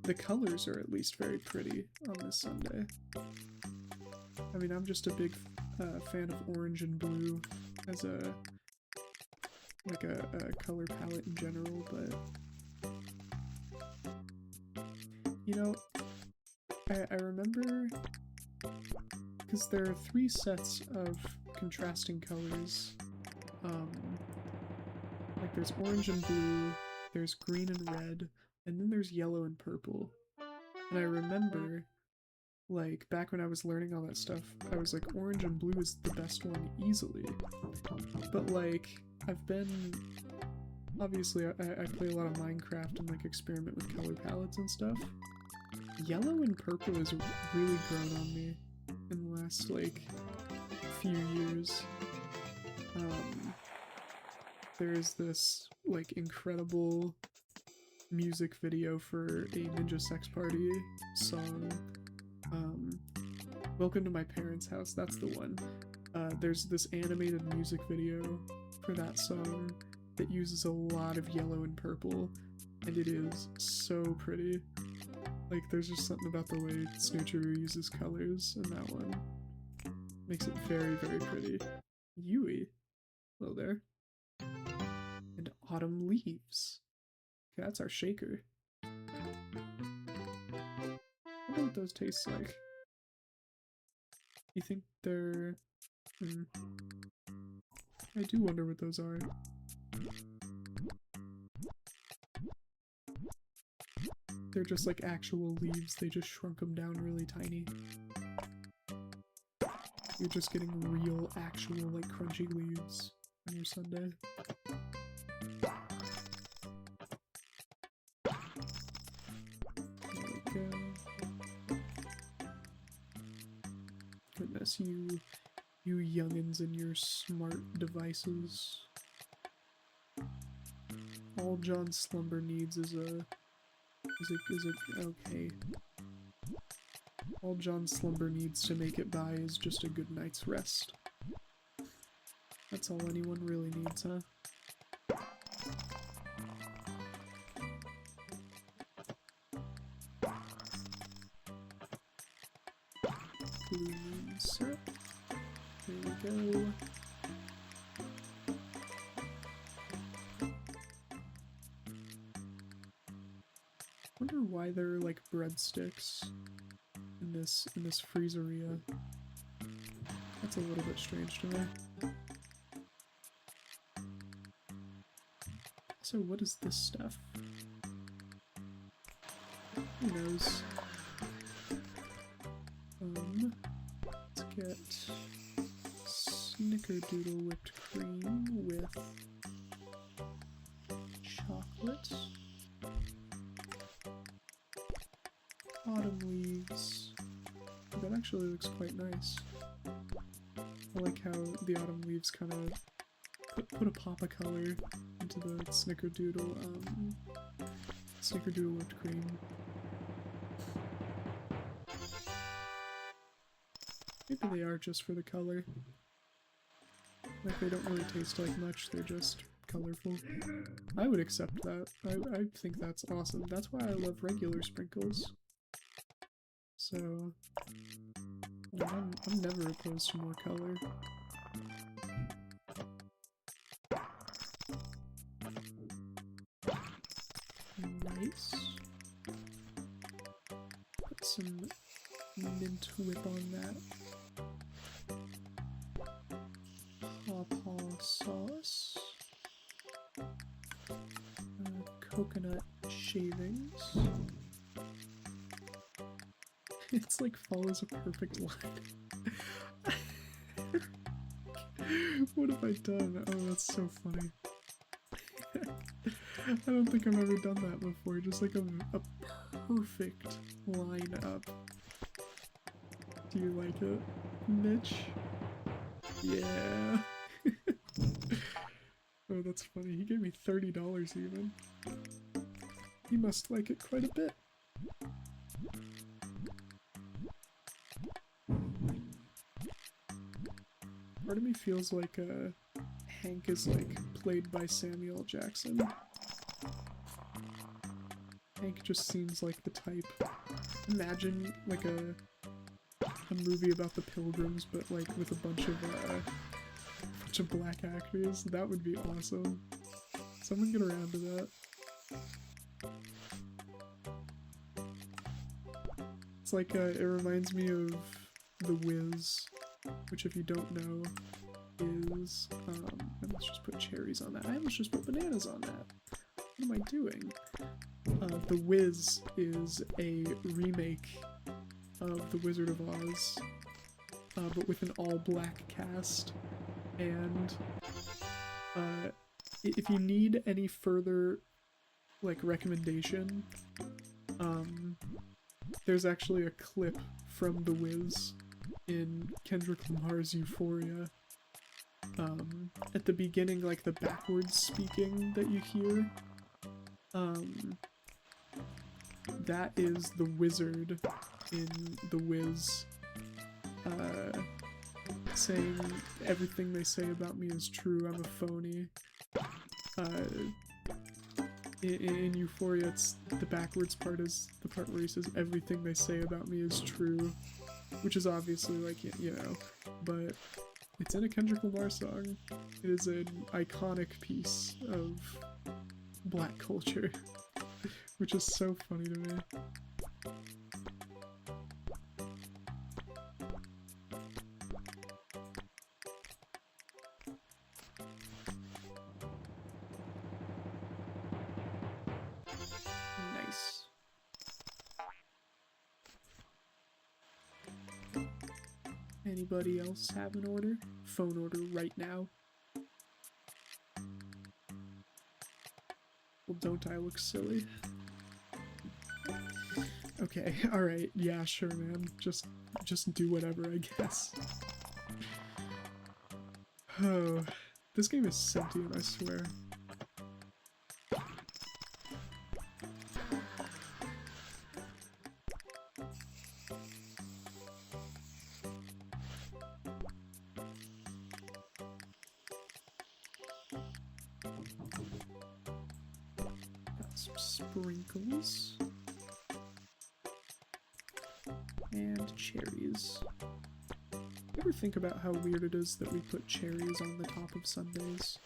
the colors are at least very pretty on this Sunday. I mean, I'm just a big fan of orange and blue as a color palette in general, but you know, I remember, because there are 3 sets of contrasting colors. Like there's orange and blue, there's green and red, and then there's yellow and purple. And I remember, like, back when I was learning all that stuff, I was like, orange and blue is the best one easily. But, like, I've been... Obviously, I play a lot of Minecraft and, like, experiment with color palettes and stuff. Yellow and purple has really grown on me in the last, like, few years. There's this, like, incredible music video for a Ninja Sex Party song. Welcome to My Parents' House, that's the one. There's this animated music video for that song that uses a lot of yellow and purple, and it is so pretty. Like, there's just something about the way Snoocheroo uses colors in that one. Makes it very, very pretty. Yui. Hello there. And autumn leaves. Okay, that's our shaker. I wonder what those taste like. You think they're... I do wonder what those are. They're just like actual leaves, they just shrunk them down really tiny. You're just getting real, actual, like, crunchy leaves on your sundae. There we go. Goodness, you youngins and your smart devices. All John Slumber needs is a okay. All John Slumber needs to make it by is just a good night's rest. That's all anyone really needs, huh? Blue moon set. There we go. I wonder why there are like breadsticks in this Freezeria. That's a little bit strange to me. So what is this stuff? Who knows? Let's get Snickerdoodle whipped cream with chocolate. Autumn leaves. That actually looks quite nice. I like how the autumn leaves kind of put a pop of color into the Snickerdoodle whipped cream. Maybe they are just for the color. Like, they don't really taste like much, they're just colorful. I would accept that. I think that's awesome. That's why I love regular sprinkles. So, I'm never opposed to more color. Nice. Put some mint whip on that. Pawpaw sauce. Coconut shavings. It's like follows a perfect line. What have I done? Oh, that's so funny. I don't think I've ever done that before. Just like a perfect line up. Do you like it, Mitch? Yeah. Oh, that's funny. He gave me $30 even. He must like it quite a bit. Part of me feels like Hank is like played by Samuel L. Jackson. Hank just seems like the type. Imagine like a movie about the Pilgrims, but like with a bunch of black actors. That would be awesome. Someone get around to that. It's like it reminds me of The Wiz, which if you don't know, is, let's just put cherries on that. I almost just put bananas on that. What am I doing? The Wiz is a remake of The Wizard of Oz, but with an all-black cast. And if you need any further, like, recommendation, there's actually a clip from The Wiz in Kendrick Lamar's Euphoria. At the beginning, like, the backwards speaking that you hear, that is the wizard in The Wiz, saying everything they say about me is true, I'm a phony. In Euphoria, it's the backwards part is the part where he says everything they say about me is true, which is obviously, like, you know, but it's in a Kendrick Lamar song. It is an iconic piece of black culture, which is so funny to me. Nice. Anybody else have an order? Phone order right now. Well, don't I look silly? Okay, alright, yeah, sure, man. Just do whatever, I guess. Oh, this game is sentient, I swear. Got some sprinkles. And cherries. You ever think about how weird it is that we put cherries on the top of sundaes?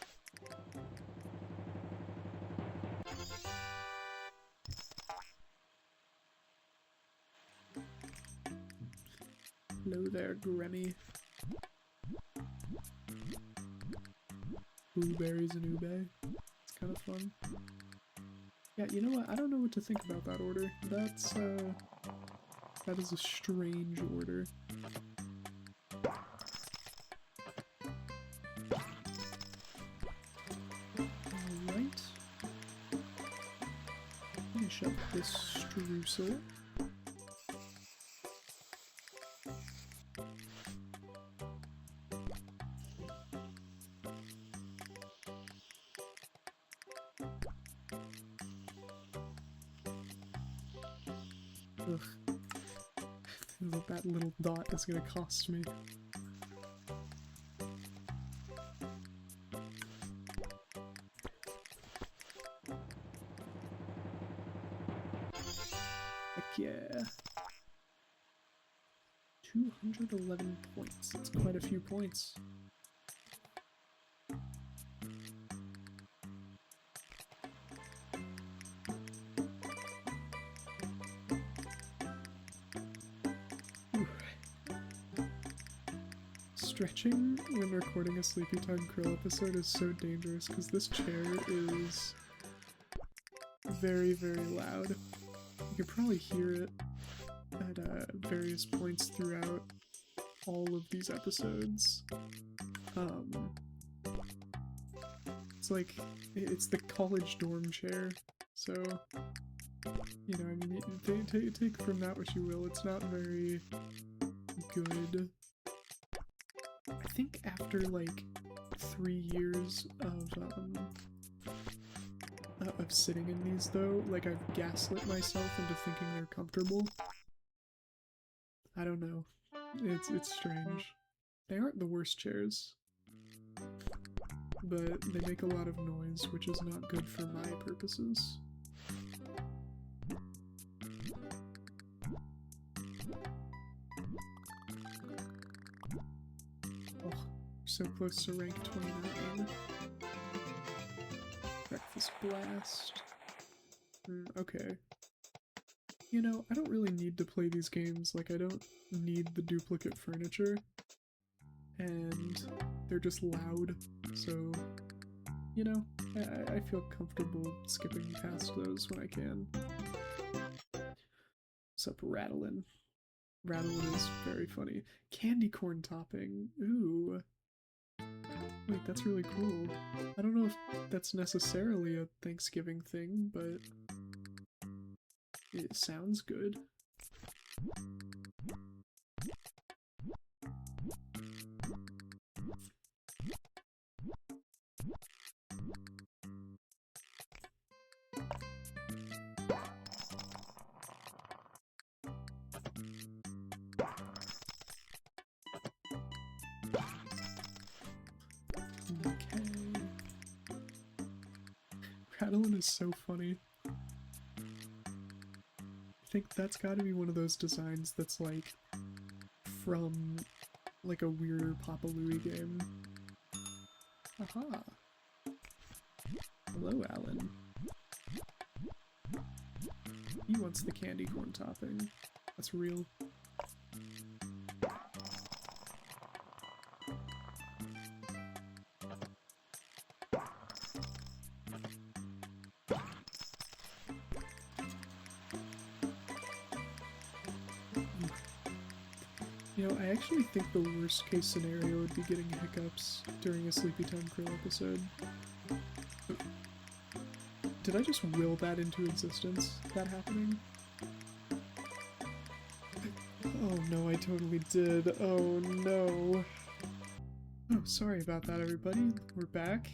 Hello there, Grammy. Blueberries and ube. It's kind of fun. Yeah, you know what? I don't know what to think about that order. That's, that is a strange order. Alright. Finish up this streusel. Ugh. That little dot is gonna cost me. Heck yeah. 211 points. That's quite a few points. Stretching when recording a SleepyTime Krill episode is so dangerous because this chair is very, very loud. You could probably hear it at various points throughout all of these episodes. It's like, it's the college dorm chair, so, you know, I mean, take from that what you will. It's not very good. I think after like 3 years of sitting in these though, like I've gaslit myself into thinking they're comfortable. I don't know. It's strange. They aren't the worst chairs, but they make a lot of noise, which is not good for my purposes. So close to rank 29. Breakfast blast. Okay. You know, I don't really need to play these games. Like, I don't need the duplicate furniture. And they're just loud, so, you know, I feel comfortable skipping past those when I can. What's up, Rattlin'? Rattlin' is very funny. Candy corn topping, ooh. Wait, that's really cool. I don't know if that's necessarily a Thanksgiving thing, but it sounds good. Okay. Rattlin' is so funny. I think that's gotta be one of those designs that's like from like a weirder Papa Louie game. Aha! Hello, Alan. He wants the candy corn topping. That's real. You know, I actually think the worst case scenario would be getting hiccups during a SleepyTime Krill episode. Did I just will that into existence? That happening? Oh no, I totally did. Oh no. Oh, sorry about that, everybody. We're back.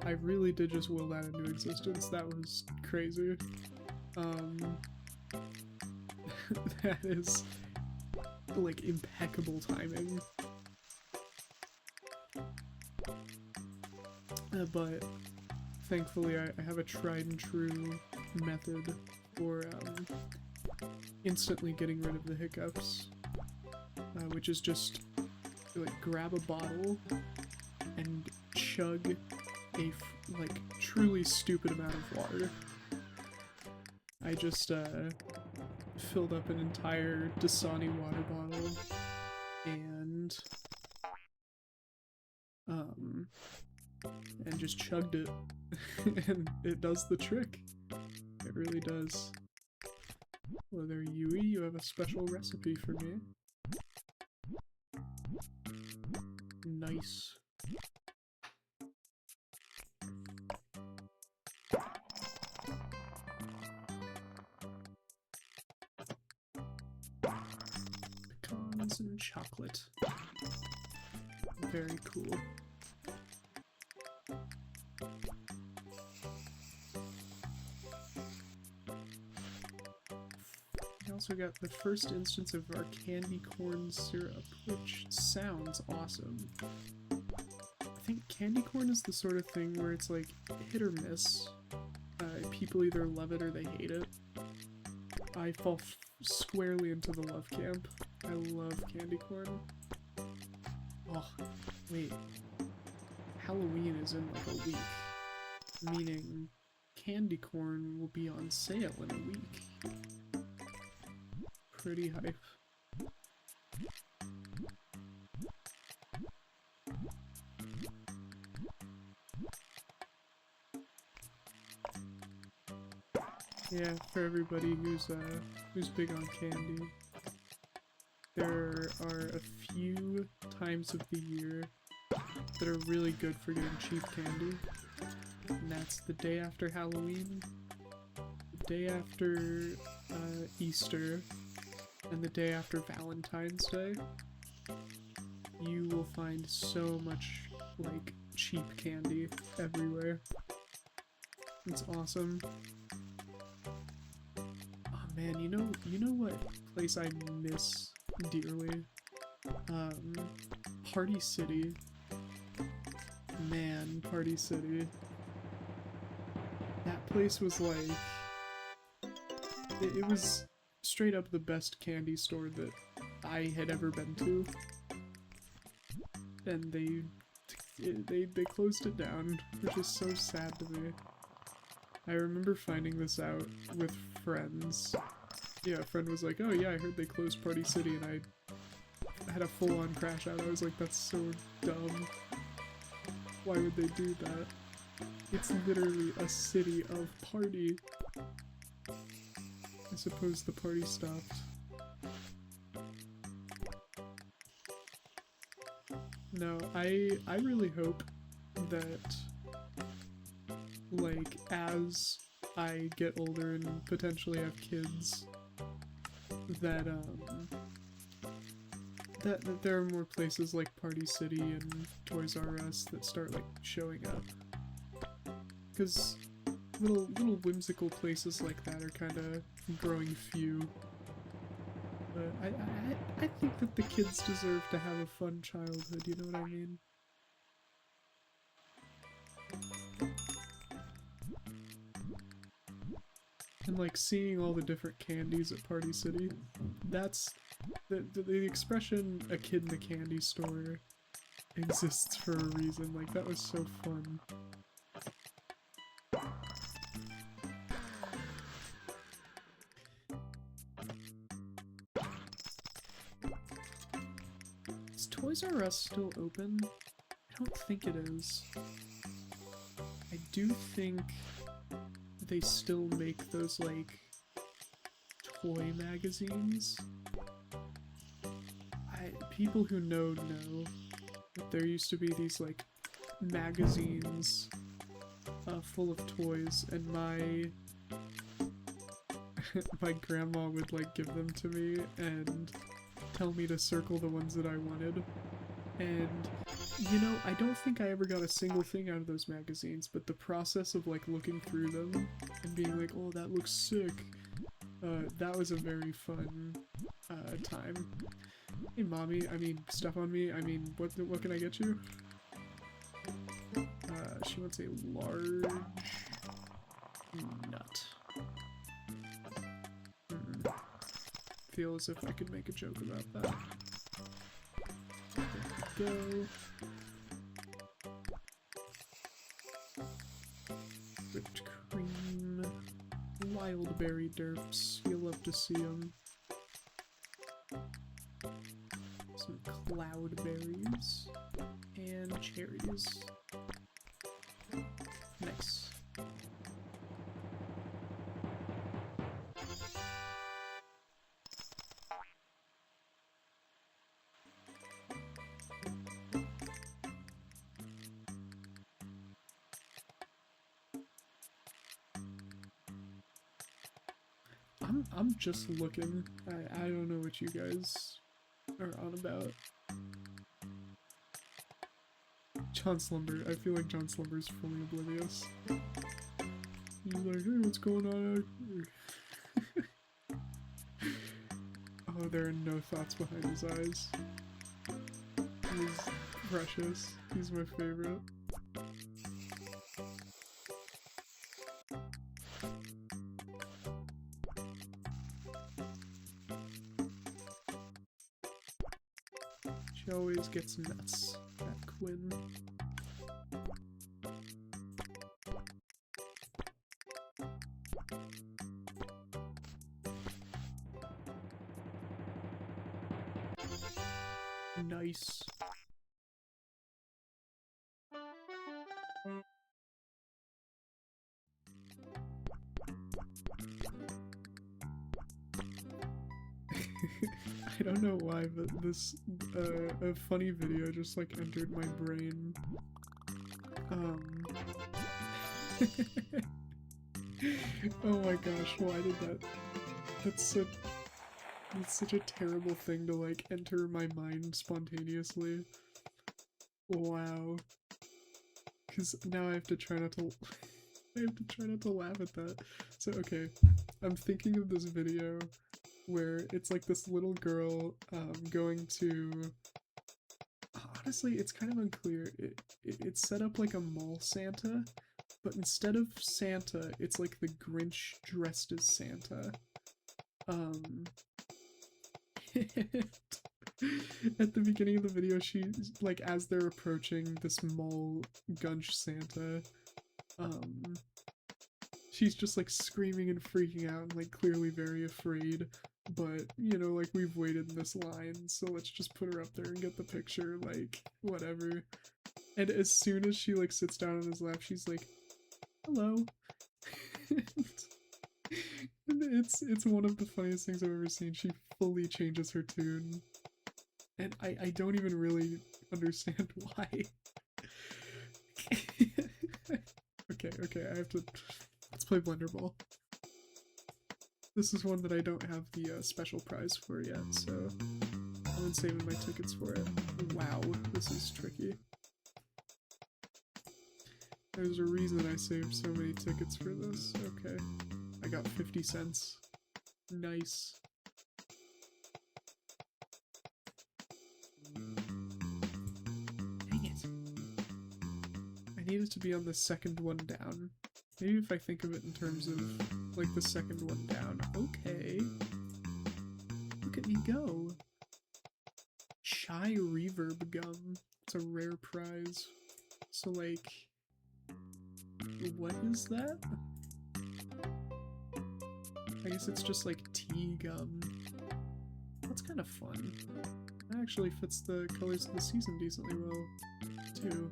I really did just will that into existence. That was crazy. That is like impeccable timing. But thankfully I have a tried and true method for instantly getting rid of the hiccups, which is just like grab a bottle and chug a like truly stupid amount of water. I just filled up an entire Dasani water bottle and just chugged it. And it does the trick. It really does. Hello there, Yui. You have a special recipe for me. Nice. Pecans and chocolate. Very cool. We also got the first instance of our candy corn syrup, which sounds awesome. I think candy corn is the sort of thing where it's like hit or miss. People either love it or they hate it. I fall squarely into the love camp. I love candy corn. Oh, wait. Halloween is in like a week, meaning candy corn will be on sale in a week. Pretty hype. Yeah, for everybody who's big on candy, there are a few times of the year that are really good for getting cheap candy, and that's the day after Halloween, the day after Easter, and the day after Valentine's Day. You will find so much like cheap candy everywhere. It's awesome. Oh man, you know what place I miss dearly? Party City. Man, Party City. That place was like... It was straight up the best candy store that I had ever been to. And they closed it down, which is so sad to me. I remember finding this out with friends. Yeah, a friend was like, oh yeah, I heard they closed Party City, and had a full-on crash out. I was like, that's so dumb. Why would they do that? It's literally a city of party. I suppose the party stopped. No, I really hope that, like, as I get older and potentially have kids, that that there are more places like Party City and Toys R Us that start, like, showing up. Because little whimsical places like that are kind of growing few. But I think that the kids deserve to have a fun childhood, you know what I mean? And like seeing all the different candies at Party City, that's the expression "a kid in a candy store" exists for a reason. Like, that was so fun. Is Toys R Us still open? I don't think it is. I do think they still make those, like, toy magazines. People who know that there used to be these, like, magazines full of toys, and my my grandma would, like, give them to me and tell me to circle the ones that I wanted. And, you know, I don't think I ever got a single thing out of those magazines, but the process of, like, looking through them and being like, oh, that looks sick, that was a very fun time. Hey, mommy, I mean, stuff on me, I mean, what can I get you? She wants a large nut. Feel as if I could make a joke about that. There we go. Whipped cream. Wild berry derps. You'll love to see them. Some cloudberries. And cherries. Nice. I'm just looking. I don't know what you guys are on about. John Slumber. I feel like John Slumber's fully oblivious. He's like, hey, what's going on out here? Oh, there are no thoughts behind his eyes. He's precious. He's my favorite. She always gets nuts, that Quinn. Nice. I don't know why, but this, a funny video just, like, entered my brain. Oh my gosh, why did that? That's such a terrible thing to, like, enter my mind spontaneously. Wow. Because now I have to try not to... I have to try not to laugh at that. So, okay. I'm thinking of this video where it's like this little girl going to... Honestly, it's kind of unclear. It's set up like a mall Santa, but instead of Santa, it's like the Grinch dressed as Santa. At the beginning of the video, she's like, as they're approaching this mall Gunch Santa, she's just like screaming and freaking out and like clearly very afraid. but, you know, like, we've waited in this line, so let's just put her up there and get the picture, like, whatever. And as soon as she, like, sits down on his lap, she's like, hello. And it's one of the funniest things I've ever seen. She fully changes her tune. And I don't even really understand why. Okay, I have to... Let's play Blender Ball. This is one that I don't have the special prize for yet, so I've been saving my tickets for it. Wow, this is tricky. There's a reason I saved so many tickets for this. Okay, I got 50 cents. Nice. Dang it. I needed to be on the second one down. Maybe if I think of it in terms of, like, the second one down. Okay. Look at me go. Chai Reverb Gum. It's a rare prize. So, like, what is that? I guess it's just, like, tea gum. That's kind of fun. That actually fits the colors of the season decently well, too.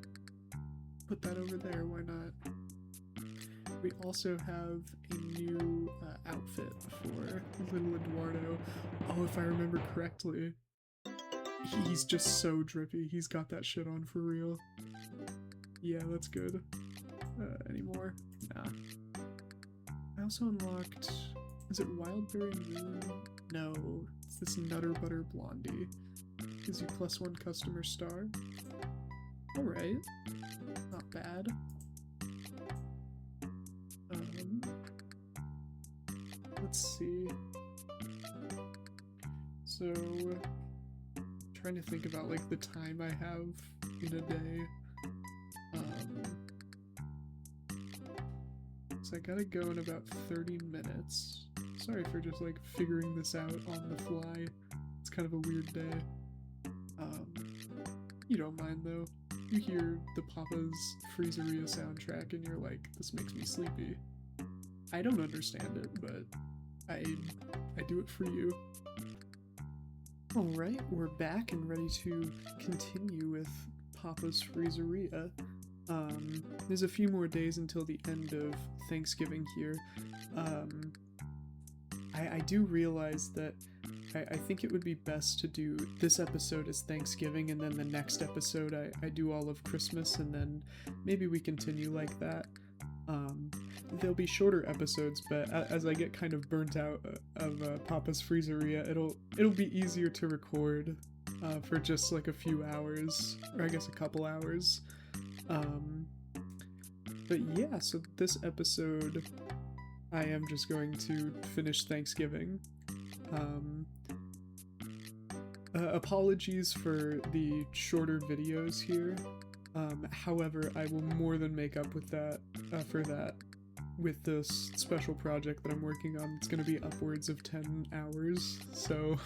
Put that over there, why not? We also have a new outfit for little Eduardo. Oh, if I remember correctly. He's just so drippy. He's got that shit on for real. Yeah, that's good. Any more? Nah. I also unlocked... Is it Wildberry Moon? No. It's this Nutter Butter Blondie. Gives you +1 customer star. Alright. Not bad. Let's see. So, trying to think about like the time I have in a day. So I gotta go in about 30 minutes. Sorry for just like figuring this out on the fly. It's kind of a weird day. You don't mind though. You hear the Papa's Freezeria soundtrack and you're like, this makes me sleepy. I don't understand it, but I do it for you. Alright, we're back and ready to continue with Papa's Freezeria. There's a few more days until the end of Thanksgiving here. I do realize that I think it would be best to do this episode as Thanksgiving and then the next episode I do all of Christmas and then maybe we continue like that. There'll be shorter episodes, but as I get kind of burnt out of Papa's Freezeria, it'll be easier to record for just like a few hours, or I guess a couple hours. But yeah, so this episode I am just going to finish Thanksgiving. Apologies for the shorter videos here. However, I will more than make up with that for that with this special project that I'm working on. It's going to be upwards of 10 hours, so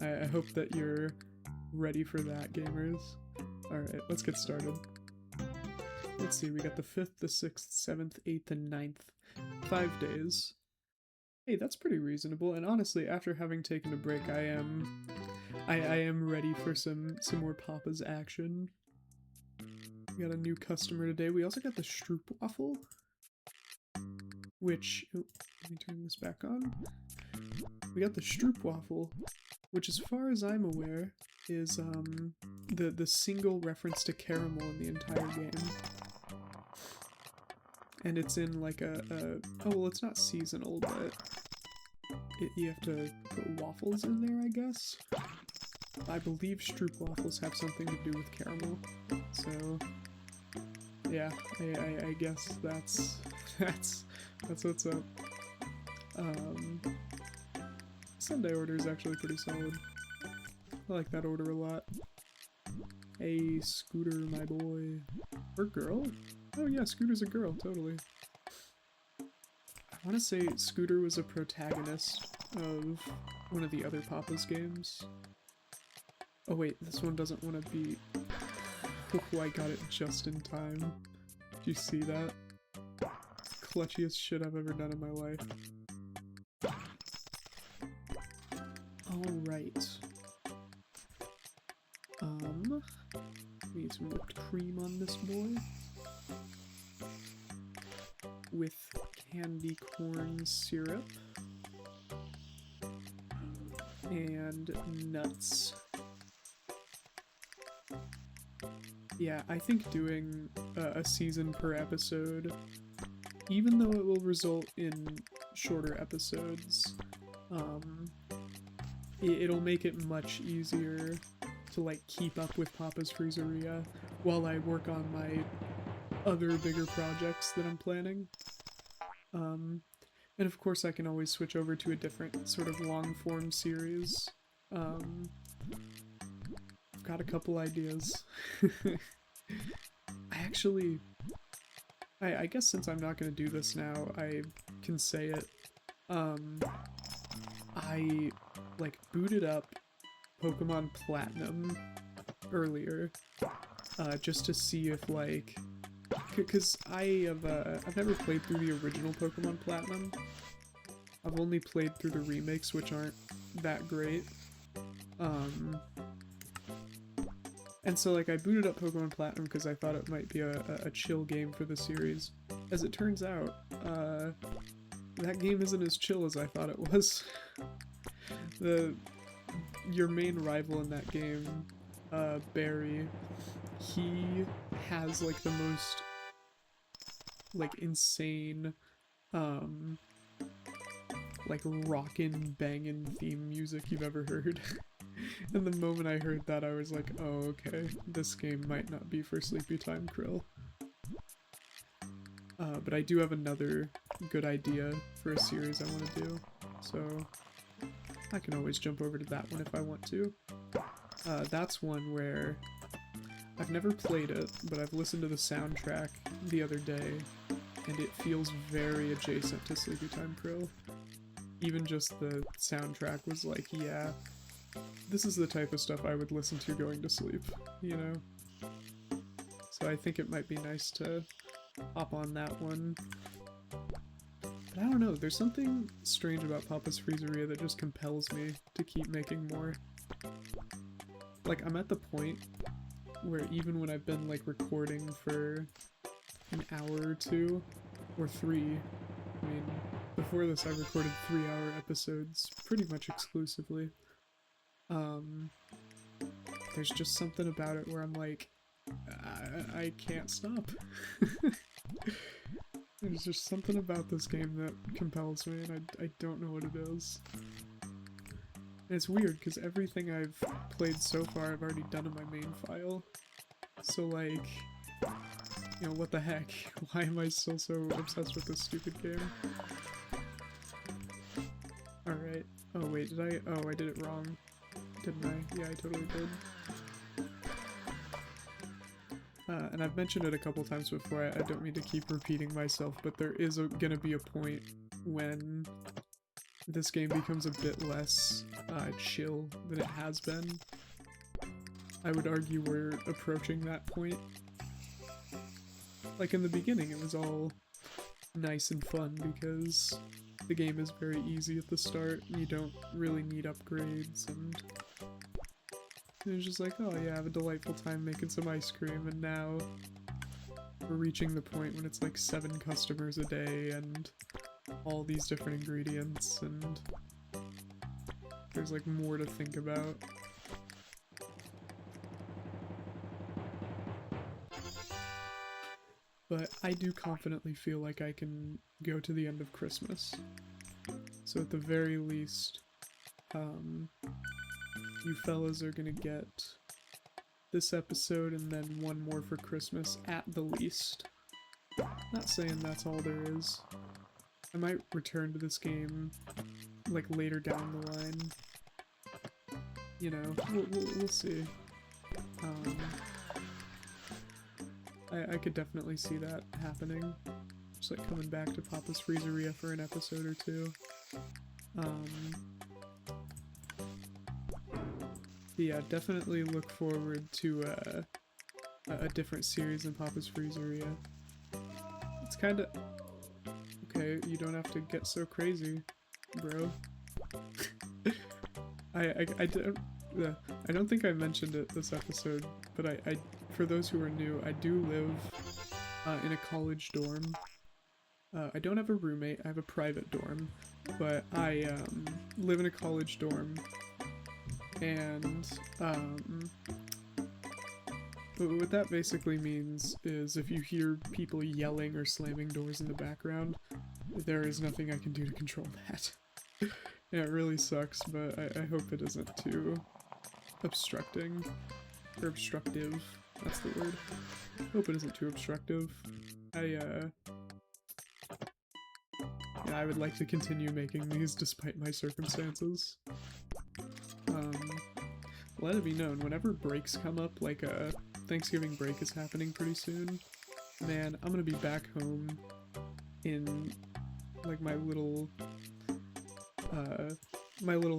I hope that you're ready for that, gamers. Alright, let's get started. Let's see, we got the 5th, the 6th, 7th, 8th, and 9th. 5 days. Hey, that's pretty reasonable, and honestly, after having taken a break, I am ready for some more Papa's action. We got a new customer today. We also got the Stroopwafel, which... Oh, let me turn this back on. We got the Stroopwafel, which as far as I'm aware, is the single reference to caramel in the entire game. And it's in like oh well, it's not seasonal, but you have to put waffles in there, I guess? I believe Stroopwafels have something to do with caramel, so yeah, I guess that's what's up. Sunday order is actually pretty solid. I like that order a lot. Hey, Scooter, my boy. Or girl? Oh yeah, Scooter's a girl, totally. I want to say Scooter was a protagonist of one of the other Papa's games. Oh wait, this one doesn't want to be... Oh, I got it just in time. Did you see that? Clutchiest shit I've ever done in my life. Alright. Need some whipped cream on this boy. With candy corn syrup. And nuts. Yeah, I think doing a season per episode, even though it will result in shorter episodes, it'll make it much easier to like keep up with Papa's Freezeria while I work on my other bigger projects that I'm planning. And of course I can always switch over to a different sort of long form series. I've got a couple ideas. I guess since I'm not going to do this now, I can say it. I like booted up Pokemon Platinum earlier, just to see if like, because I've never played through the original Pokemon Platinum. I've only played through the remakes, which aren't that great. And so like I booted up Pokemon Platinum because I thought it might be a chill game for the series. As it turns out, that game isn't as chill as I thought it was. Your main rival in that game, Barry, he has like the most like insane like rockin' bangin' theme music you've ever heard. And the moment I heard that, I was like, oh, okay, this game might not be for SleepyTime Krill. But I do have another good idea for a series I want to do, so I can always jump over to that one if I want to. That's one where I've never played it, but I've listened to the soundtrack the other day, and it feels very adjacent to SleepyTime Krill. Even just the soundtrack was like, yeah, this is the type of stuff I would listen to going to sleep, you know? So I think it might be nice to hop on that one. But I don't know, there's something strange about Papa's Freezeria that just compels me to keep making more. Like, I'm at the point where even when I've been, like, recording for an hour or two, or 3, I mean, before this I recorded 3-hour episodes pretty much exclusively. There's just something about it where I'm like, I can't stop. There's just something about this game that compels me, and I don't know what it is. And it's weird, because everything I've played so far I've already done in my main file. So like, you know, what the heck? Why am I still so obsessed with this stupid game? Alright. Oh wait, did I? Oh, I did it wrong. Didn't I? Yeah, I totally did. And I've mentioned it a couple times before, I don't mean to keep repeating myself, but there is gonna be a point when this game becomes a bit less chill than it has been. I would argue we're approaching that point. Like in the beginning it was all nice and fun because the game is very easy at the start, and you don't really need upgrades, and it was just like, oh yeah, I have a delightful time making some ice cream, and now we're reaching the point when it's like 7 customers a day and all these different ingredients, and there's like more to think about. But I do confidently feel like I can go to the end of Christmas. So at the very least, you fellas are gonna get this episode and then one more for Christmas at the least. Not saying that's all there is. I might return to this game like later down the line. You know, we'll see. I could definitely see that happening. Just like coming back to Papa's Freezeria for an episode or two. Yeah, definitely look forward to a different series than Papa's Freezeria. It's kinda... Okay, you don't have to get so crazy, bro. I don't think I mentioned it this episode, but I for those who are new, I do live in a college dorm. I don't have a roommate, I have a private dorm, but I live in a college dorm, and but what that basically means is if you hear people yelling or slamming doors in the background, there is nothing I can do to control that. Yeah, it really sucks, but I hope it isn't too obstructing. Or obstructive. That's the word. Hope it isn't too obstructive. Yeah, I would like to continue making these despite my circumstances. Let it be known, whenever breaks come up, like Thanksgiving break is happening pretty soon, man, I'm gonna be back home in like my little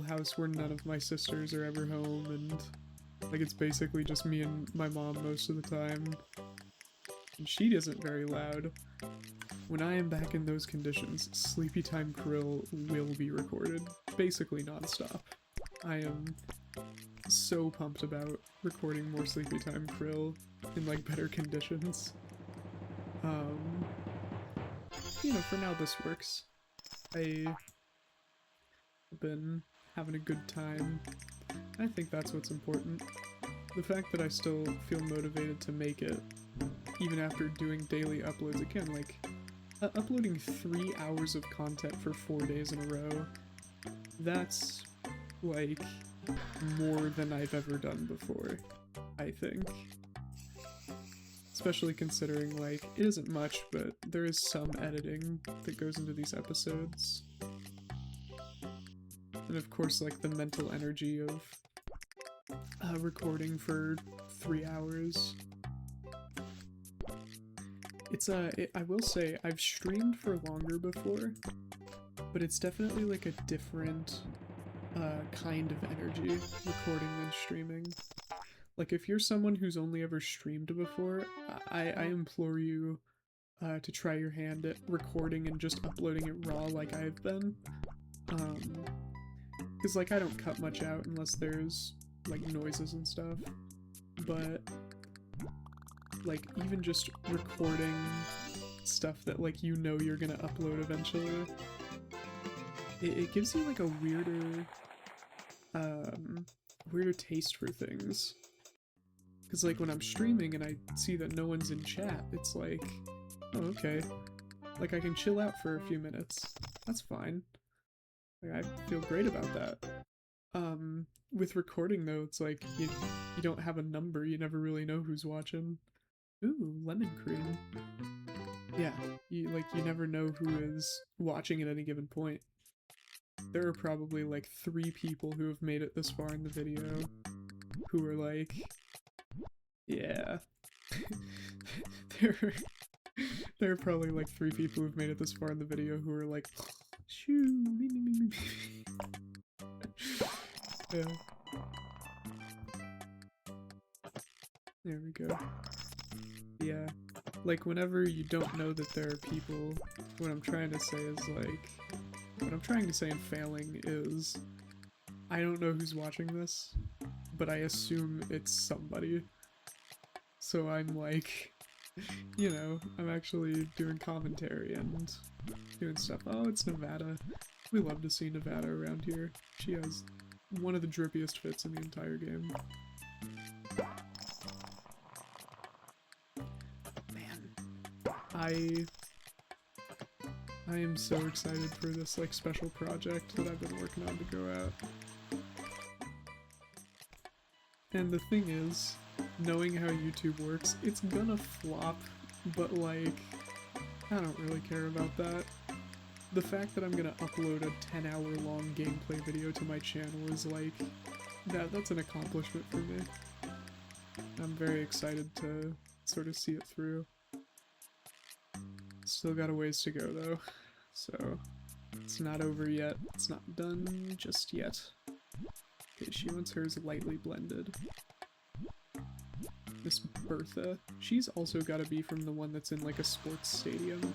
house where none of my sisters are ever home, and like it's basically just me and my mom most of the time, and she isn't very loud. When I am back in those conditions, SleepyTime Krill will be recorded, basically non-stop. I am so pumped about recording more SleepyTime Krill in like better conditions. You know, for now this works. I've been having a good time. I think that's what's important. The fact that I still feel motivated to make it, even after doing daily uploads again, like uploading 3 hours of content for 4 days in a row, that's like more than I've ever done before, I think. Especially considering, like, it isn't much, but there is some editing that goes into these episodes. And of course, like, the mental energy of recording for 3 hours. It's, I will say, I've streamed for longer before, but it's definitely, like, a different kind of energy recording than streaming. Like, if you're someone who's only ever streamed before, I implore you to try your hand at recording and just uploading it raw like I've been. Because, like, I don't cut much out unless there's, like, noises and stuff. But, like, even just recording stuff that, like, you know you're gonna upload eventually, it gives you, like, a weirder taste for things. Because, like, when I'm streaming and I see that no one's in chat, it's like, oh, okay. Like, I can chill out for a few minutes. That's fine. Like, I feel great about that. With recording, though, it's like, you don't have a number, you never really know who's watching. Ooh, lemon cream. Yeah, you never know who is watching at any given point. There are probably, like, 3 people who have made it this far in the video who are like, yeah. there are probably, like, 3 people who've made it this far in the video who are like, shoo, me. Yeah. There we go. Yeah. Like, whenever you don't know that there are people, what I'm trying to say is, like, what I'm trying to say in failing is, I don't know who's watching this, but I assume it's somebody. So I'm like, you know, I'm actually doing commentary and doing stuff. Oh, it's Nevada. We love to see Nevada around here. She has one of the drippiest fits in the entire game. Man, I am so excited for this, like, special project that I've been working on to go out. And the thing is, knowing how YouTube works, it's gonna flop, but, like, I don't really care about that. The fact that I'm gonna upload a 10-hour-long gameplay video to my channel is, like, that's an accomplishment for me. I'm very excited to sort of see it through. Still got a ways to go, though, so it's not over yet. It's not done just yet. Okay, she wants hers lightly blended. Miss Bertha, she's also gotta be from the one that's in, like, a sports stadium.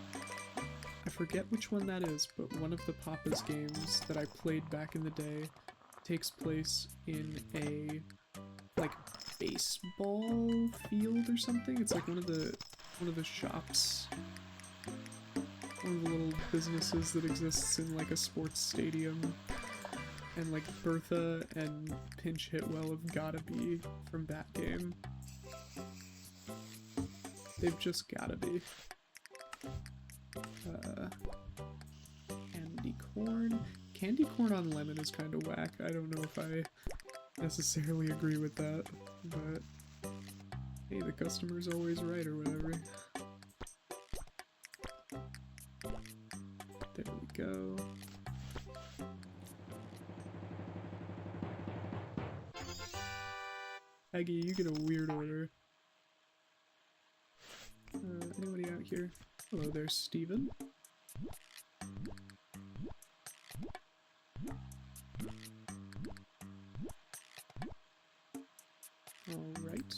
I forget which one that is, but one of the Papa's games that I played back in the day takes place in a like baseball field or something. It's like one of the shops, one of the little businesses that exists in like a sports stadium. And like Bertha and Pinch Hitwell have gotta be from that game. They've just gotta be. Candy corn. Candy corn on lemon is kind of whack. I don't know if I necessarily agree with that, but hey, the customer's always right or whatever. There we go. Aggie, you get a weird order. Anybody out here? Hello there, Steven. Alright.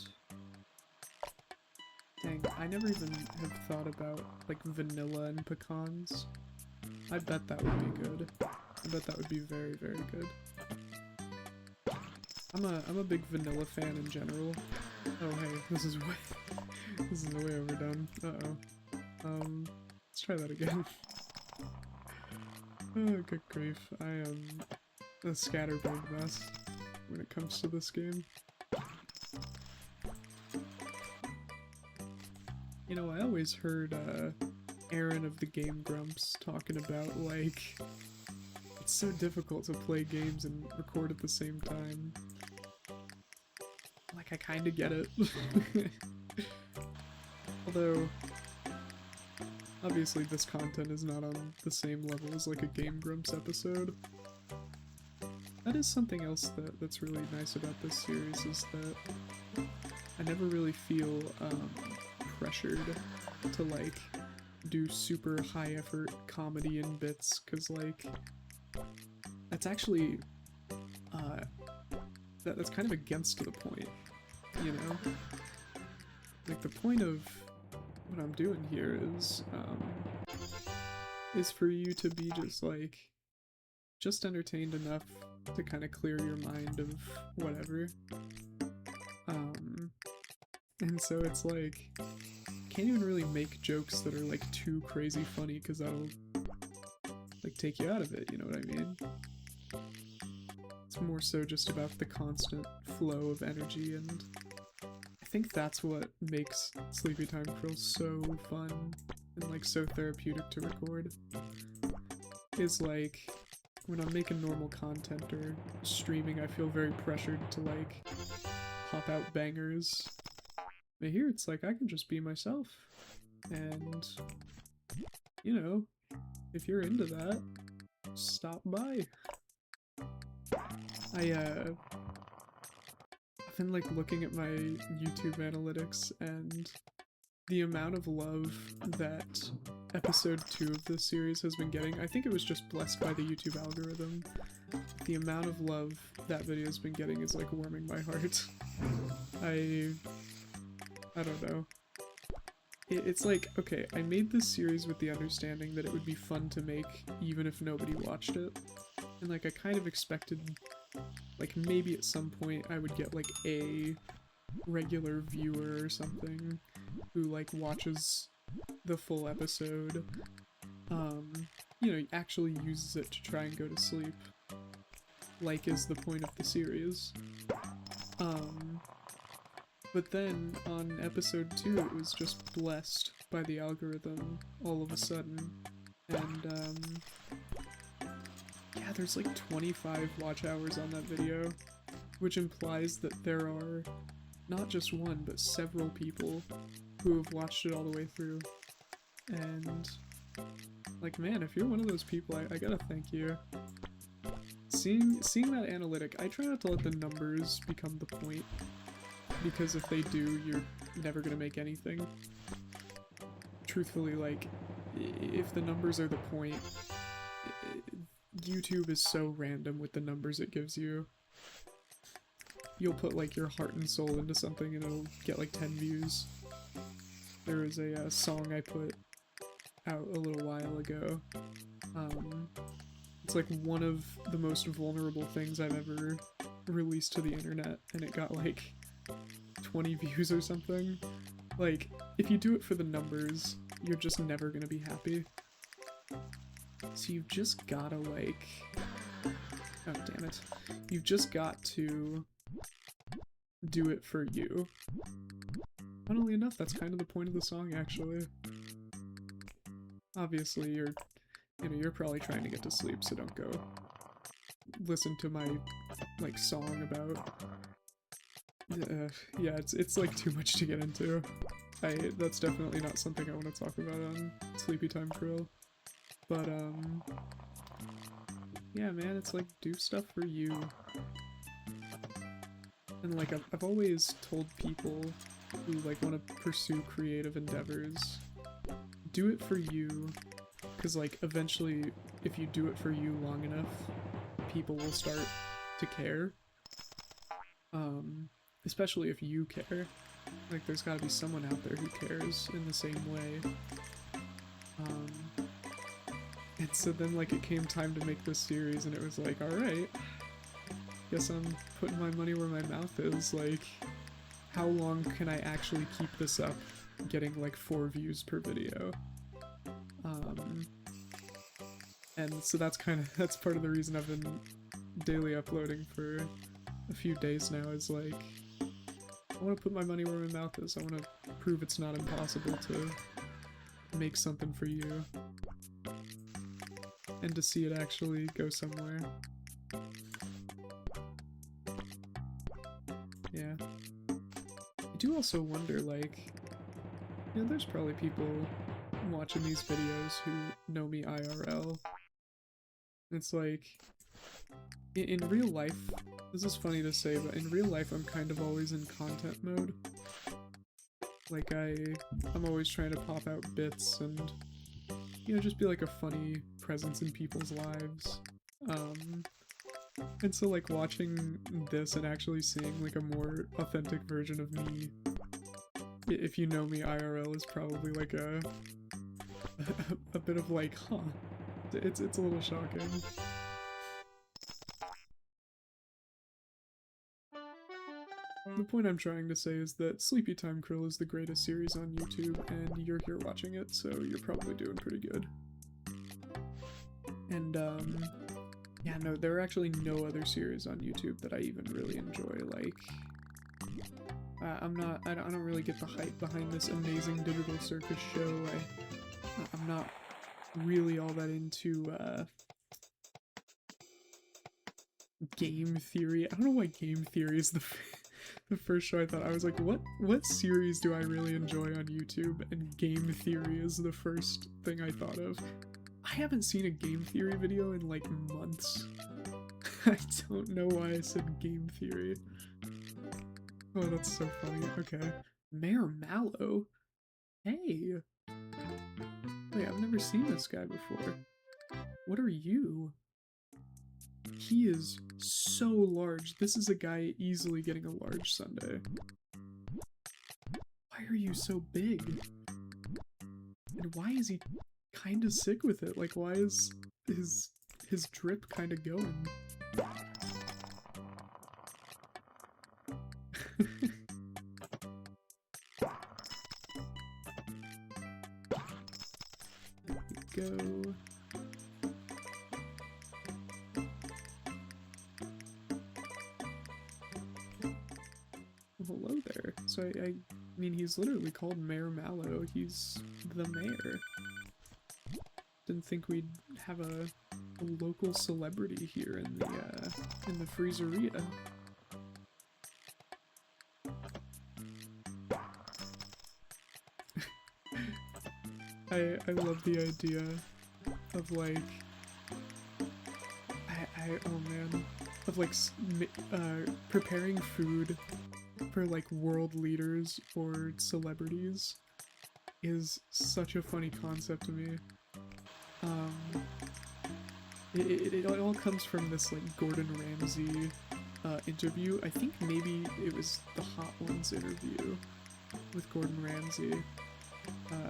Dang, I never even have thought about, like, vanilla and pecans. I bet that would be good. I bet that would be very, very good. I'm a big vanilla fan in general. Oh hey, this is way overdone. Uh-oh. Let's try that again. Oh, good grief. I am a scatterbrained mess when it comes to this game. You know, I always heard Aaron of the Game Grumps talking about, like, it's so difficult to play games and record at the same time. Like, I kinda get it. Although, obviously this content is not on the same level as, like, a Game Grumps episode. That is something else that's really nice about this series, is that I never really feel, pressured to, like, do super high-effort comedy and bits, cause, like, that's actually, that's kind of against the point, you know? Like, the point of what I'm doing here is for you to be just, like, just entertained enough to kind of clear your mind of whatever. And so it's like, can't even really make jokes that are, like, too crazy funny, because that'll, like, take you out of it, you know what I mean? It's more so just about the constant flow of energy, and I think that's what makes SleepyTime Krill so fun and, like, so therapeutic to record. Is, like, when I'm making normal content or streaming, I feel very pressured to, like, pop out bangers. But here it's like, I can just be myself. And, you know, if you're into that, stop by. I've been, like, looking at my YouTube analytics, and the amount of love that episode 2 of this series has been getting, I think it was just blessed by the YouTube algorithm. The amount of love that video has been getting is, like, warming my heart. I don't know. It's like, okay, I made this series with the understanding that it would be fun to make even if nobody watched it. And, like, I kind of expected, like, maybe at some point I would get, like, a regular viewer or something who, like, watches the full episode, you know, actually uses it to try and go to sleep, like is the point of the series. But then on episode 2 it was just blessed by the algorithm all of a sudden, and yeah, there's like 25 watch hours on that video, which implies that there are not just one, but several people who have watched it all the way through. And, like, man, if you're one of those people, I gotta thank you. Seeing that analytic, I try not to let the numbers become the point, because if they do, you're never gonna make anything. Truthfully, like, if the numbers are the point, YouTube is so random with the numbers it gives you. You'll put, like, your heart and soul into something and it'll get, like, 10 views. There was a song I put out a little while ago. It's like one of the most vulnerable things I've ever released to the internet, and it got like 20 views or something. Like, if you do it for the numbers, you're just never gonna be happy. So you've just gotta like... Oh, damn it. You've just got to do it for you. Funnily enough, that's kind of the point of the song, actually. Obviously, you're probably trying to get to sleep, so don't go listen to my, like, song about... yeah, it's like too much to get into. That's definitely not something I want to talk about on SleepyTime Krill. But, yeah, man, it's like, do stuff for you. And, like, I've always told people who, like, want to pursue creative endeavors, do it for you, because, like, eventually, if you do it for you long enough, people will start to care. Especially if you care. Like, there's gotta be someone out there who cares in the same way. And so then, like, it came time to make this series, and it was like, alright, guess I'm putting my money where my mouth is. Like, how long can I actually keep this up, getting, like, 4 views per video? And so that's part of the reason I've been daily uploading for a few days now, is like, I want to put my money where my mouth is. I want to prove it's not impossible to make something for you. And to see it actually go somewhere. Yeah. I do also wonder, like, you know, there's probably people watching these videos who know me IRL. It's like, in real life, this is funny to say, but in real life I'm kind of always in content mode. Like, I'm always trying to pop out bits and, you know, just be like a funny presence in people's lives. And so, like, watching this and actually seeing, like, a more authentic version of me, if you know me IRL, is probably, like, a bit of, like, huh. It's a little shocking. The point I'm trying to say is that SleepyTime Krill is the greatest series on YouTube, and you're here watching it, so you're probably doing pretty good. And, yeah, no, there are actually no other series on YouTube that I even really enjoy. Like, I don't really get the hype behind this amazing digital circus show. I'm not really all that into, game theory. I don't know why game theory is the first show I thought. I was like, what series do I really enjoy on YouTube? And game theory is the first thing I thought of. I haven't seen a game theory video in like months. I don't know why I said game theory. Oh, that's so funny. Okay. Mayor Mallow? Hey! Wait, I've never seen this guy before. What are you? He is so large. This is a guy easily getting a large sundae. Why are you so big? And why is he kind of sick with it? Like, why is his drip kind of going? There we go. Hello there. So I mean, he's literally called Mayor Mallow. He's the mayor. Didn't think we'd have a local celebrity here in the Freezeria. I love the idea of like oh man, of like preparing food for like world leaders or celebrities is such a funny concept to me. It all comes from this like Gordon Ramsay interview. I think maybe it was the Hot Ones interview with Gordon Ramsay.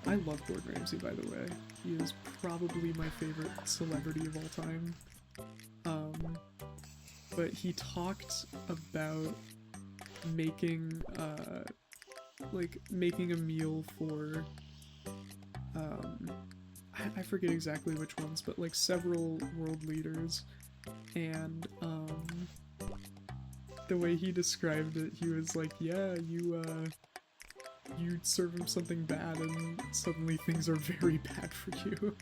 I love Gordon Ramsay, by the way. He is probably my favorite celebrity of all time. But he talked about making, making a meal for, I forget exactly which ones, but like several world leaders, and, the way he described it, he was like, yeah, you serve him something bad and suddenly things are very bad for you.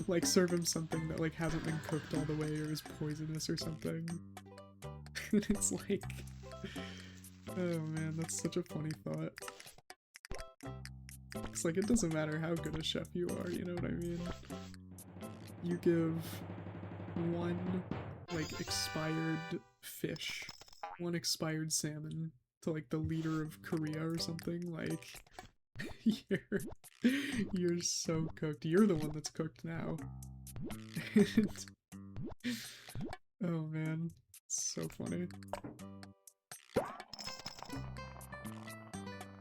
Like, serve him something that, like, hasn't been cooked all the way or is poisonous or something. And it's like... Oh man, that's such a funny thought. It's like, it doesn't matter how good a chef you are, you know what I mean? You give one, like, expired fish, one expired salmon to, like, the leader of Korea or something, like, you're so cooked. You're the one that's cooked now. And, oh man, it's so funny.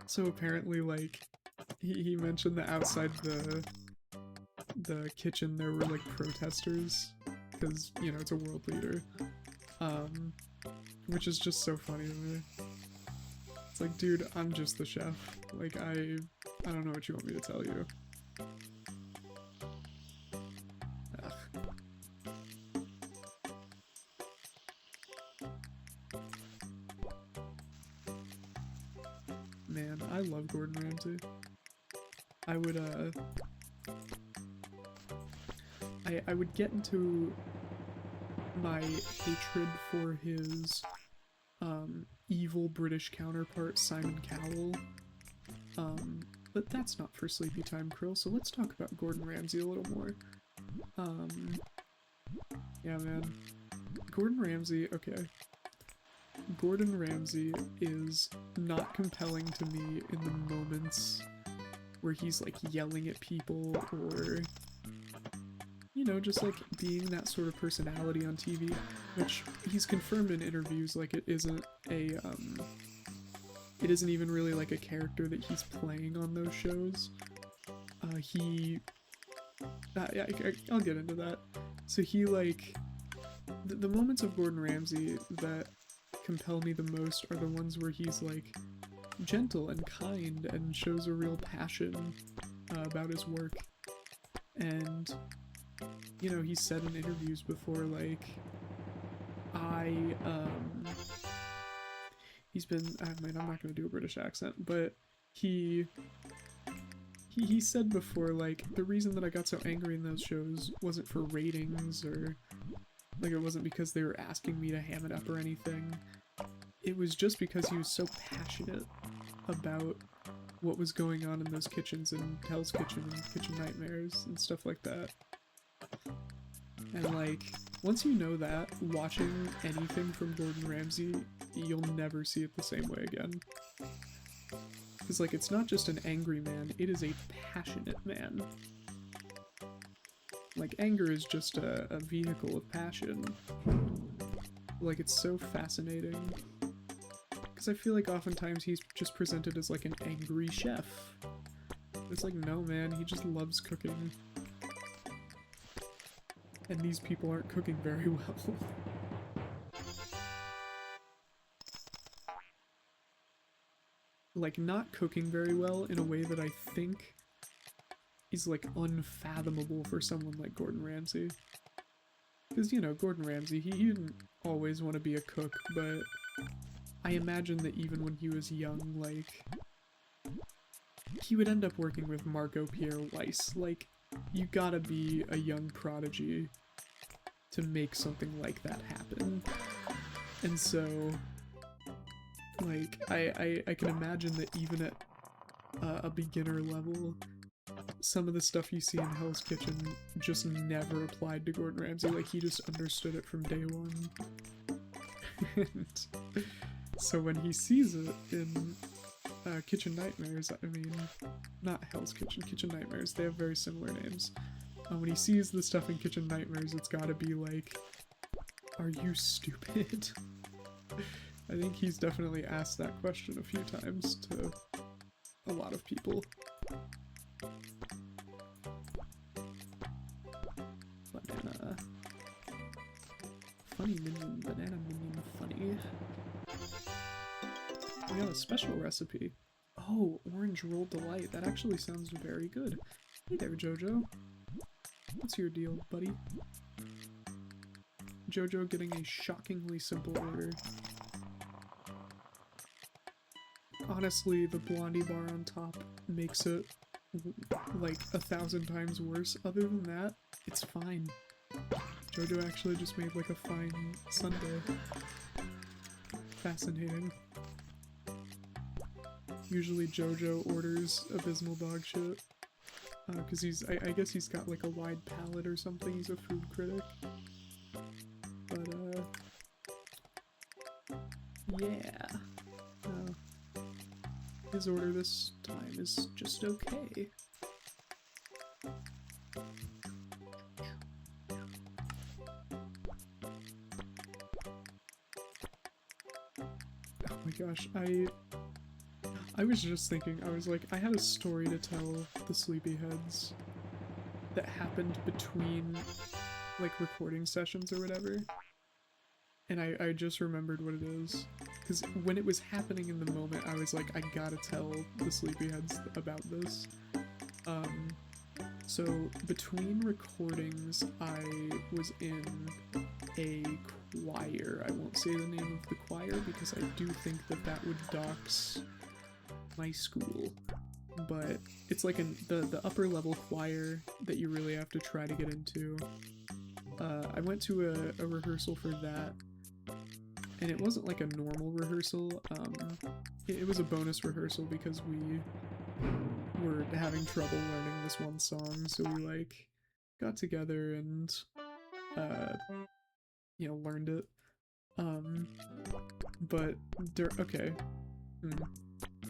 So apparently, like, he mentioned that outside the kitchen there were, like, protesters, because, you know, it's a world leader, which is just so funny to me. It's like, dude, I'm just the chef. Like, I don't know what you want me to tell you. Ugh. Man, I love Gordon Ramsay. I would get into my hatred for his evil British counterpart Simon Cowell, but that's not for SleepyTime Krill, so let's talk about Gordon Ramsay a little more. Yeah man, Gordon Ramsay, okay. Gordon Ramsay is not compelling to me in the moments where he's like yelling at people or, you know, just like being that sort of personality on TV, which he's confirmed in interviews, like it isn't even really like a character that he's playing on those shows. Yeah, I'll get into that. So he like, the moments of Gordon Ramsay that compel me the most are the ones where he's like gentle and kind and shows a real passion about his work. And, you know, he said in interviews before, like, he's been, I mean, I'm not gonna do a British accent, but he said before, like, the reason that I got so angry in those shows wasn't for ratings or, like, it wasn't because they were asking me to ham it up or anything. It was just because he was so passionate about what was going on in those kitchens in Hell's Kitchen and Kitchen Nightmares and stuff like that. And like, once you know that, watching anything from Gordon Ramsay, you'll never see it the same way again. Because like, it's not just an angry man, it is a passionate man. Like, anger is just a vehicle of passion. Like, it's so fascinating. Because I feel like oftentimes he's just presented as like an angry chef. It's like, no man, he just loves cooking. And these people aren't cooking very well. Like, not cooking very well in a way that I think is like unfathomable for someone like Gordon Ramsay. Because, you know, Gordon Ramsay, he didn't always want to be a cook, but I imagine that even when he was young, like, he would end up working with Margot Pierre Weiss. Like, you gotta be a young prodigy to make something like that happen. And so, like, I can imagine that even at a beginner level, some of the stuff you see in Hell's Kitchen just never applied to Gordon Ramsay. Like, he just understood it from day one. And so when he sees it in Kitchen Nightmares, I mean, not Hell's Kitchen, Kitchen Nightmares, they have very similar names. When he sees the stuff in Kitchen Nightmares, it's gotta be like, are you stupid? I think he's definitely asked that question a few times to a lot of people. But then, bunny minion, banana minion funny. We got a special recipe. Oh, orange roll delight. That actually sounds very good. Hey there, Jojo. What's your deal, buddy? Jojo getting a shockingly simple order. Honestly, the blondie bar on top makes it like 1,000 times worse. Other than that, it's fine. Jojo actually just made like a fine sundae. Fascinating. Usually Jojo orders abysmal dog shit. Cause I guess he's got like a wide palate or something, he's a food critic. But yeah. His order this time is just okay. Oh my gosh, I was just thinking, I was like, I had a story to tell the sleepyheads that happened between, like, recording sessions or whatever. And I just remembered what it is. Because when it was happening in the moment, I was like, I gotta tell the sleepyheads about this. So between recordings, I was in a choir. I won't say the name of the choir because I do think that that would dox my school. But it's like the upper level choir that you really have to try to get into. I went to a rehearsal for that. And it wasn't like a normal rehearsal, it was a bonus rehearsal because we were having trouble learning this one song, so we like got together and you know, learned it. But okay.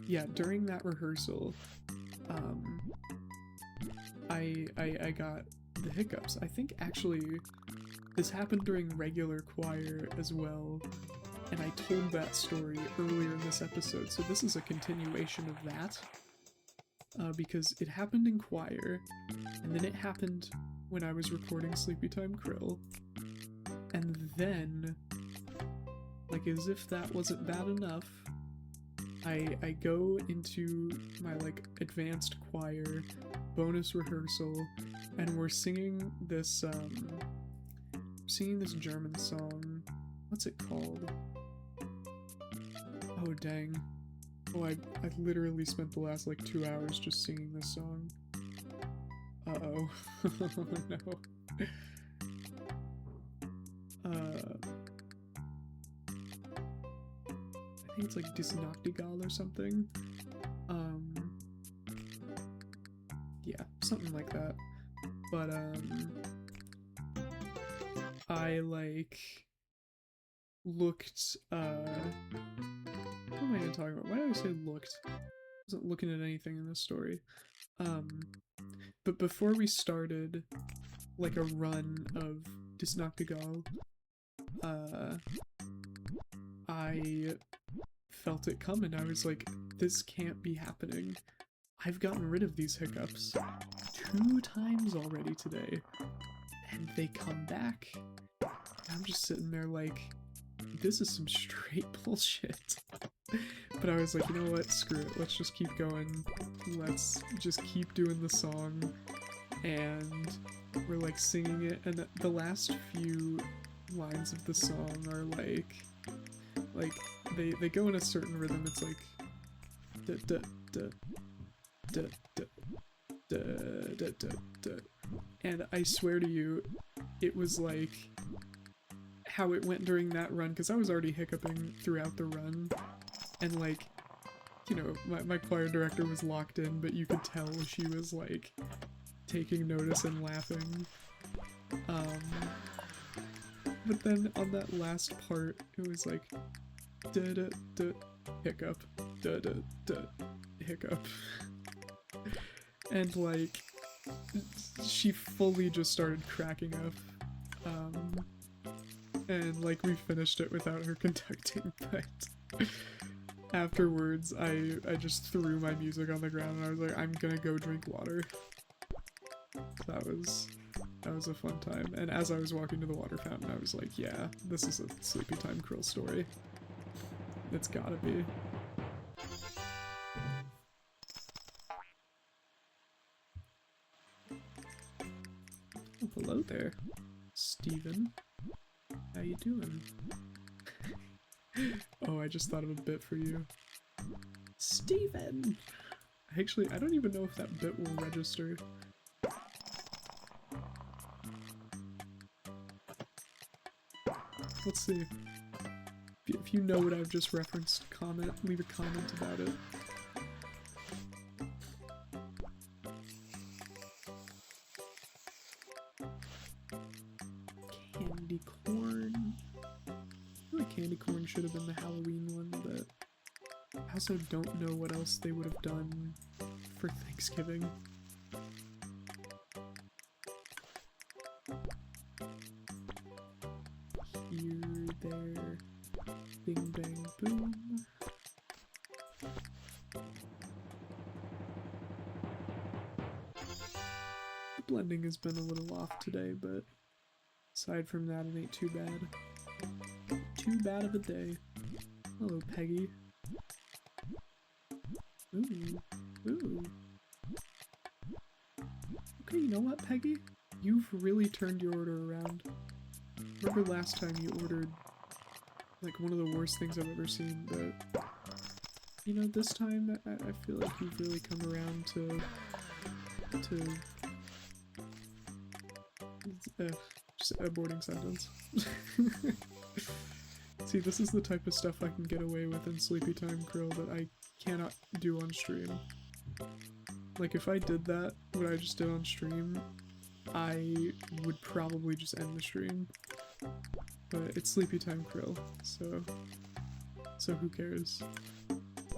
Yeah, during that rehearsal, I got the hiccups. I think actually this happened during regular choir as well, and I told that story earlier in this episode, so this is a continuation of that, because it happened in choir, and then it happened when I was recording SleepyTime Krill, and then, like as if that wasn't bad enough, I go into my like advanced choir bonus rehearsal, and we're singing this German song. What's it called? Oh dang. Oh, I literally spent the last like 2 hours just singing this song. Uh-oh. Oh no. I think it's like Dis Nachtigall or something. Yeah, something like that. But I like looked what am I even talking about? Why did I say looked? I wasn't looking at anything in this story. But before we started like a run of Dis Nachtigall, I felt it coming. I was like, this can't be happening. I've gotten rid of these hiccups 2 times already today, and they come back. I'm just sitting there like, this is some straight bullshit. But I was like, you know what, screw it, let's just keep going. Let's just keep doing the song. And we're like singing it, and the last few lines of the song are like they go in a certain rhythm. It's like da da da da da da da da da, and I swear to you, it was like how it went during that run, because I was already hiccuping throughout the run, and like, you know, my choir director was locked in, but you could tell she was like taking notice and laughing. But then on that last part, it was like da da da hiccup, da da da hiccup. And like, she fully just started cracking up. And like, we finished it without her conducting, but afterwards I just threw my music on the ground and I was like, I'm gonna go drink water. That was That was a fun time. And as I was walking to the water fountain, I was like, yeah, this is a SleepyTime Krill story. It's gotta be. Oh, hello there, Steven. How you doing? Oh, I just thought of a bit for you. Steven! Actually, I don't even know if that bit will register. Let's see. If you know what I've just referenced, leave a comment about it. Candy corn. I feel like candy corn should have been the Halloween one, but I also don't know what else they would have done for Thanksgiving. Here, there, bing, bang, boom. The blending has been a little off today, but aside from that, it ain't too bad. Too bad of a day. Hello, Peggy. Ooh, ooh. Okay, you know what, Peggy? You've really turned your order around. Remember last time you ordered, like, one of the worst things I've ever seen, but, you know, this time I feel like you've really come around to just aborting sentence. See, this is the type of stuff I can get away with in SleepyTime Krill that I cannot do on stream. Like, if I did that, what I just did on stream, I would probably just end the stream. But it's SleepyTime Krill, so who cares?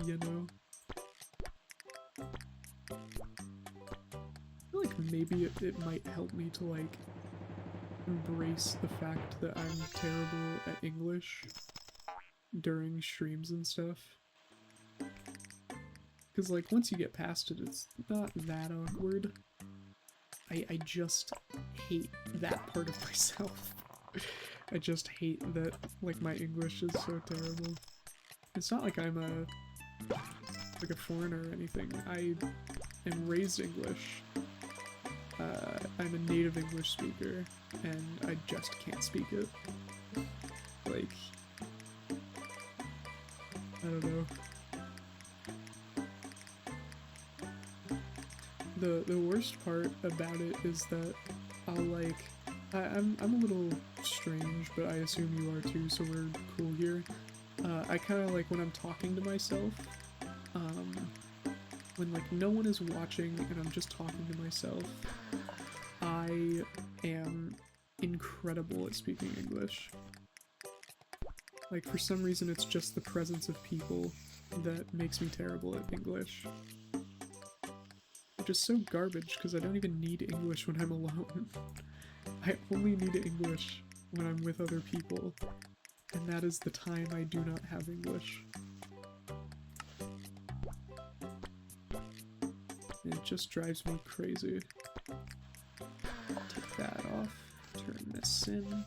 You know? I feel like maybe it might help me to, like, embrace the fact that I'm terrible at English during streams and stuff. Because, like, once you get past it, it's not that awkward. I just hate that part of myself. I just hate that, like, my English is so terrible. It's not like I'm a foreigner or anything. I am raised English. I'm a native English speaker, and I just can't speak it. Like, I don't know. The worst part about it is that I'll, like, I'm a little strange, but I assume you are too, so we're cool here. I kind of like when I'm talking to myself, when, like, no one is watching and I'm just talking to myself, I am incredible at speaking English. Like, for some reason it's just the presence of people that makes me terrible at English. Which is so garbage, because I don't even need English when I'm alone. I only need English when I'm with other people, and that is the time I do not have English. And it just drives me crazy. Take that off, turn this in.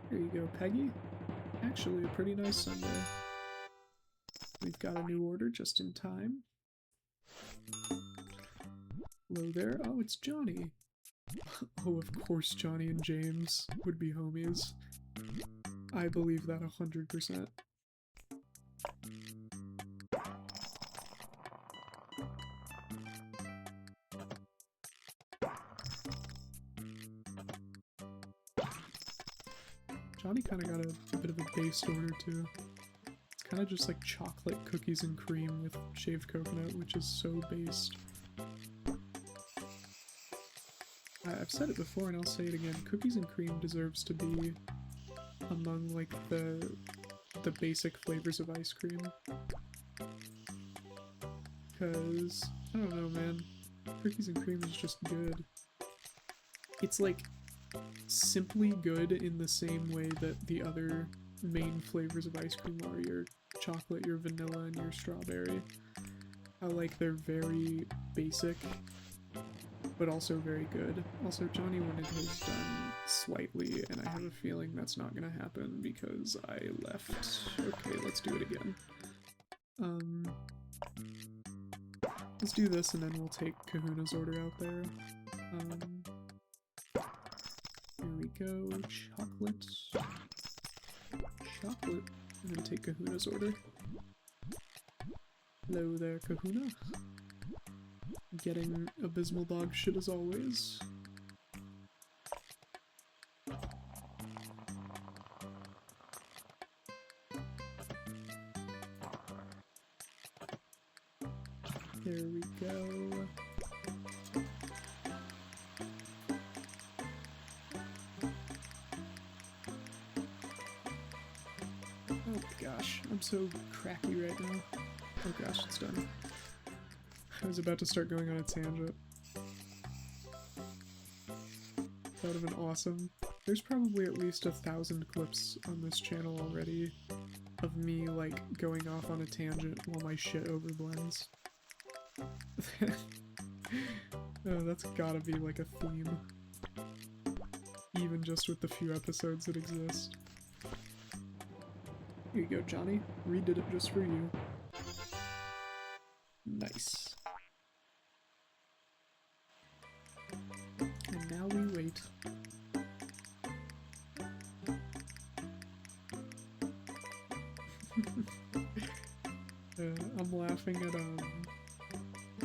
There you go, Peggy. Actually, a pretty nice Sunday. We've got a new order just in time. Hello there. Oh, it's Johnny. Oh, of course Johnny and James would be homies. I believe that 100%. Johnny kind of got a bit of a based order too. It's kind of just like chocolate cookies and cream with shaved coconut, which is so based. I've said it before and I'll say it again, cookies and cream deserves to be among, like, the basic flavors of ice cream. Because, I don't know, man, cookies and cream is just good. It's, like, simply good in the same way that the other main flavors of ice cream are your chocolate, your vanilla, and your strawberry. How, like, they're very basic, but also very good. Also, Johnny wanted his done slightly, and I have a feeling that's not gonna happen because I left. Okay, let's do it again. Let's do this, and then we'll take Kahuna's order out there. Here we go. Chocolate. Chocolate. And then take Kahuna's order. Hello there, Kahuna. Getting abysmal dog shit as always. There we go. Oh gosh, I'm so cracky right now. Oh gosh, it's done. I was about to start going on a tangent. That would have been awesome. There's probably at least 1,000 clips on this channel already of me, like, going off on a tangent while my shit overblends. Oh, that's gotta be, like, a theme. Even just with the few episodes that exist. Here you go, Johnny. Redid it just for you. Nice. And now we wait. I'm laughing at,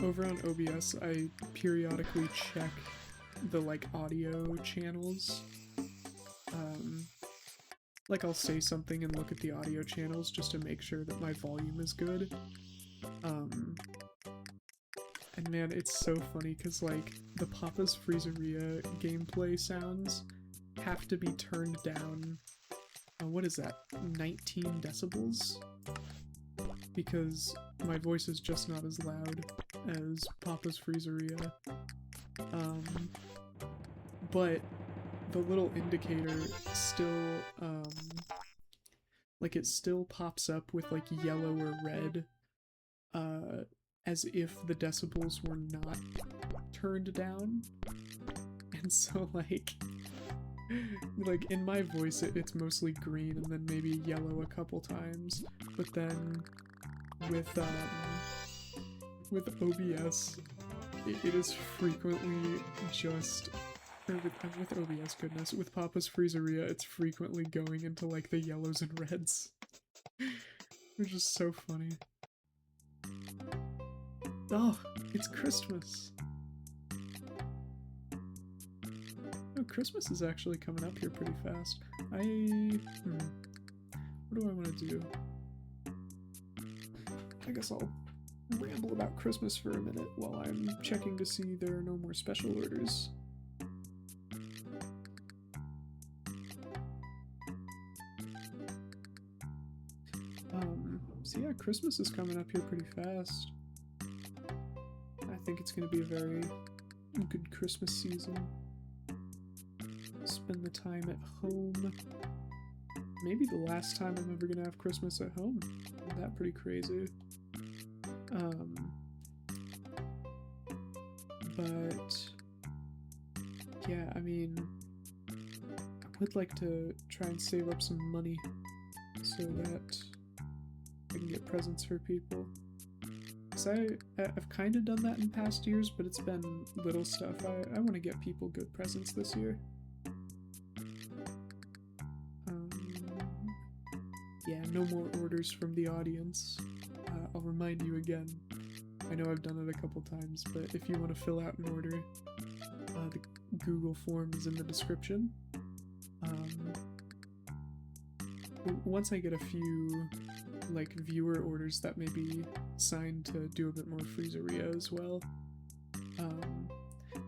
over on OBS, I periodically check the, like, audio channels. Like, I'll say something and look at the audio channels just to make sure that my volume is good. And man, it's so funny because, like, the Papa's Freezeria gameplay sounds have to be turned down, what is that, 19 decibels? Because my voice is just not as loud as Papa's Freezeria. But the little indicator still, like, it still pops up with, like, yellow or red, as if the decibels were not turned down. And so, like in my voice it's mostly green and then maybe yellow a couple times, but then with OBS it is frequently just, or with OBS, goodness, with Papa's Freezeria it's frequently going into, like, the yellows and reds, which is so funny. Oh, it's Christmas! Oh, Christmas is actually coming up here pretty fast. What do I want to do? I guess I'll ramble about Christmas for a minute while I'm checking to see there are no more special orders. So yeah, Christmas is coming up here pretty fast. I think it's going to be a very good Christmas season. Spend the time at home. Maybe the last time I'm ever going to have Christmas at home. Isn't that pretty crazy? But yeah, I mean, I would like to try and save up some money so that I can get presents for people. Because I've kind of done that in past years, but it's been little stuff. I want to get people good presents this year. Yeah, no more orders from the audience. I'll remind you again. I know I've done it a couple times, but if you want to fill out an order, the Google form is in the description. Once I get a few, like, viewer orders that may be signed to do a bit more Freezeria as well.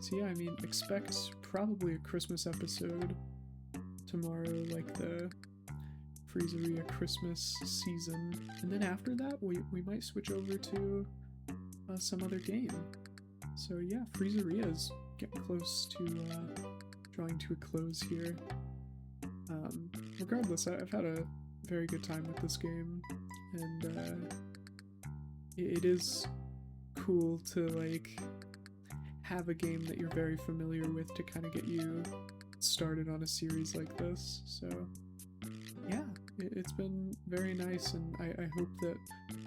So yeah, I mean, expect probably a Christmas episode tomorrow, like the Freezeria Christmas season, and then after that we might switch over to some other game. So yeah, Freezeria is getting close to drawing to a close here. Regardless, I've had a very good time with this game, and it is cool to, like, have a game that you're very familiar with to kind of get you started on a series like this. So yeah, it's been very nice, and I hope that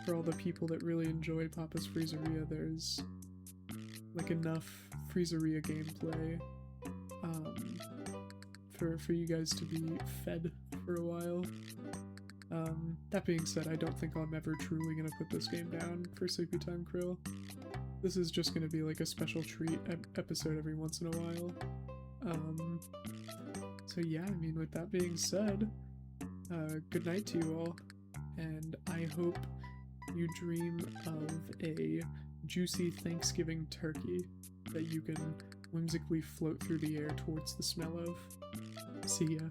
for all the people that really enjoy Papa's Freezeria, there's like enough Freezeria gameplay for you guys to be fed for a while. That being said, I don't think I'm ever truly gonna put this game down for SleepyTime Krill. This is just gonna be like a special treat episode every once in a while. So yeah, I mean, with that being said, good night to you all, and I hope you dream of a juicy Thanksgiving turkey that you can whimsically float through the air towards the smell of. See ya.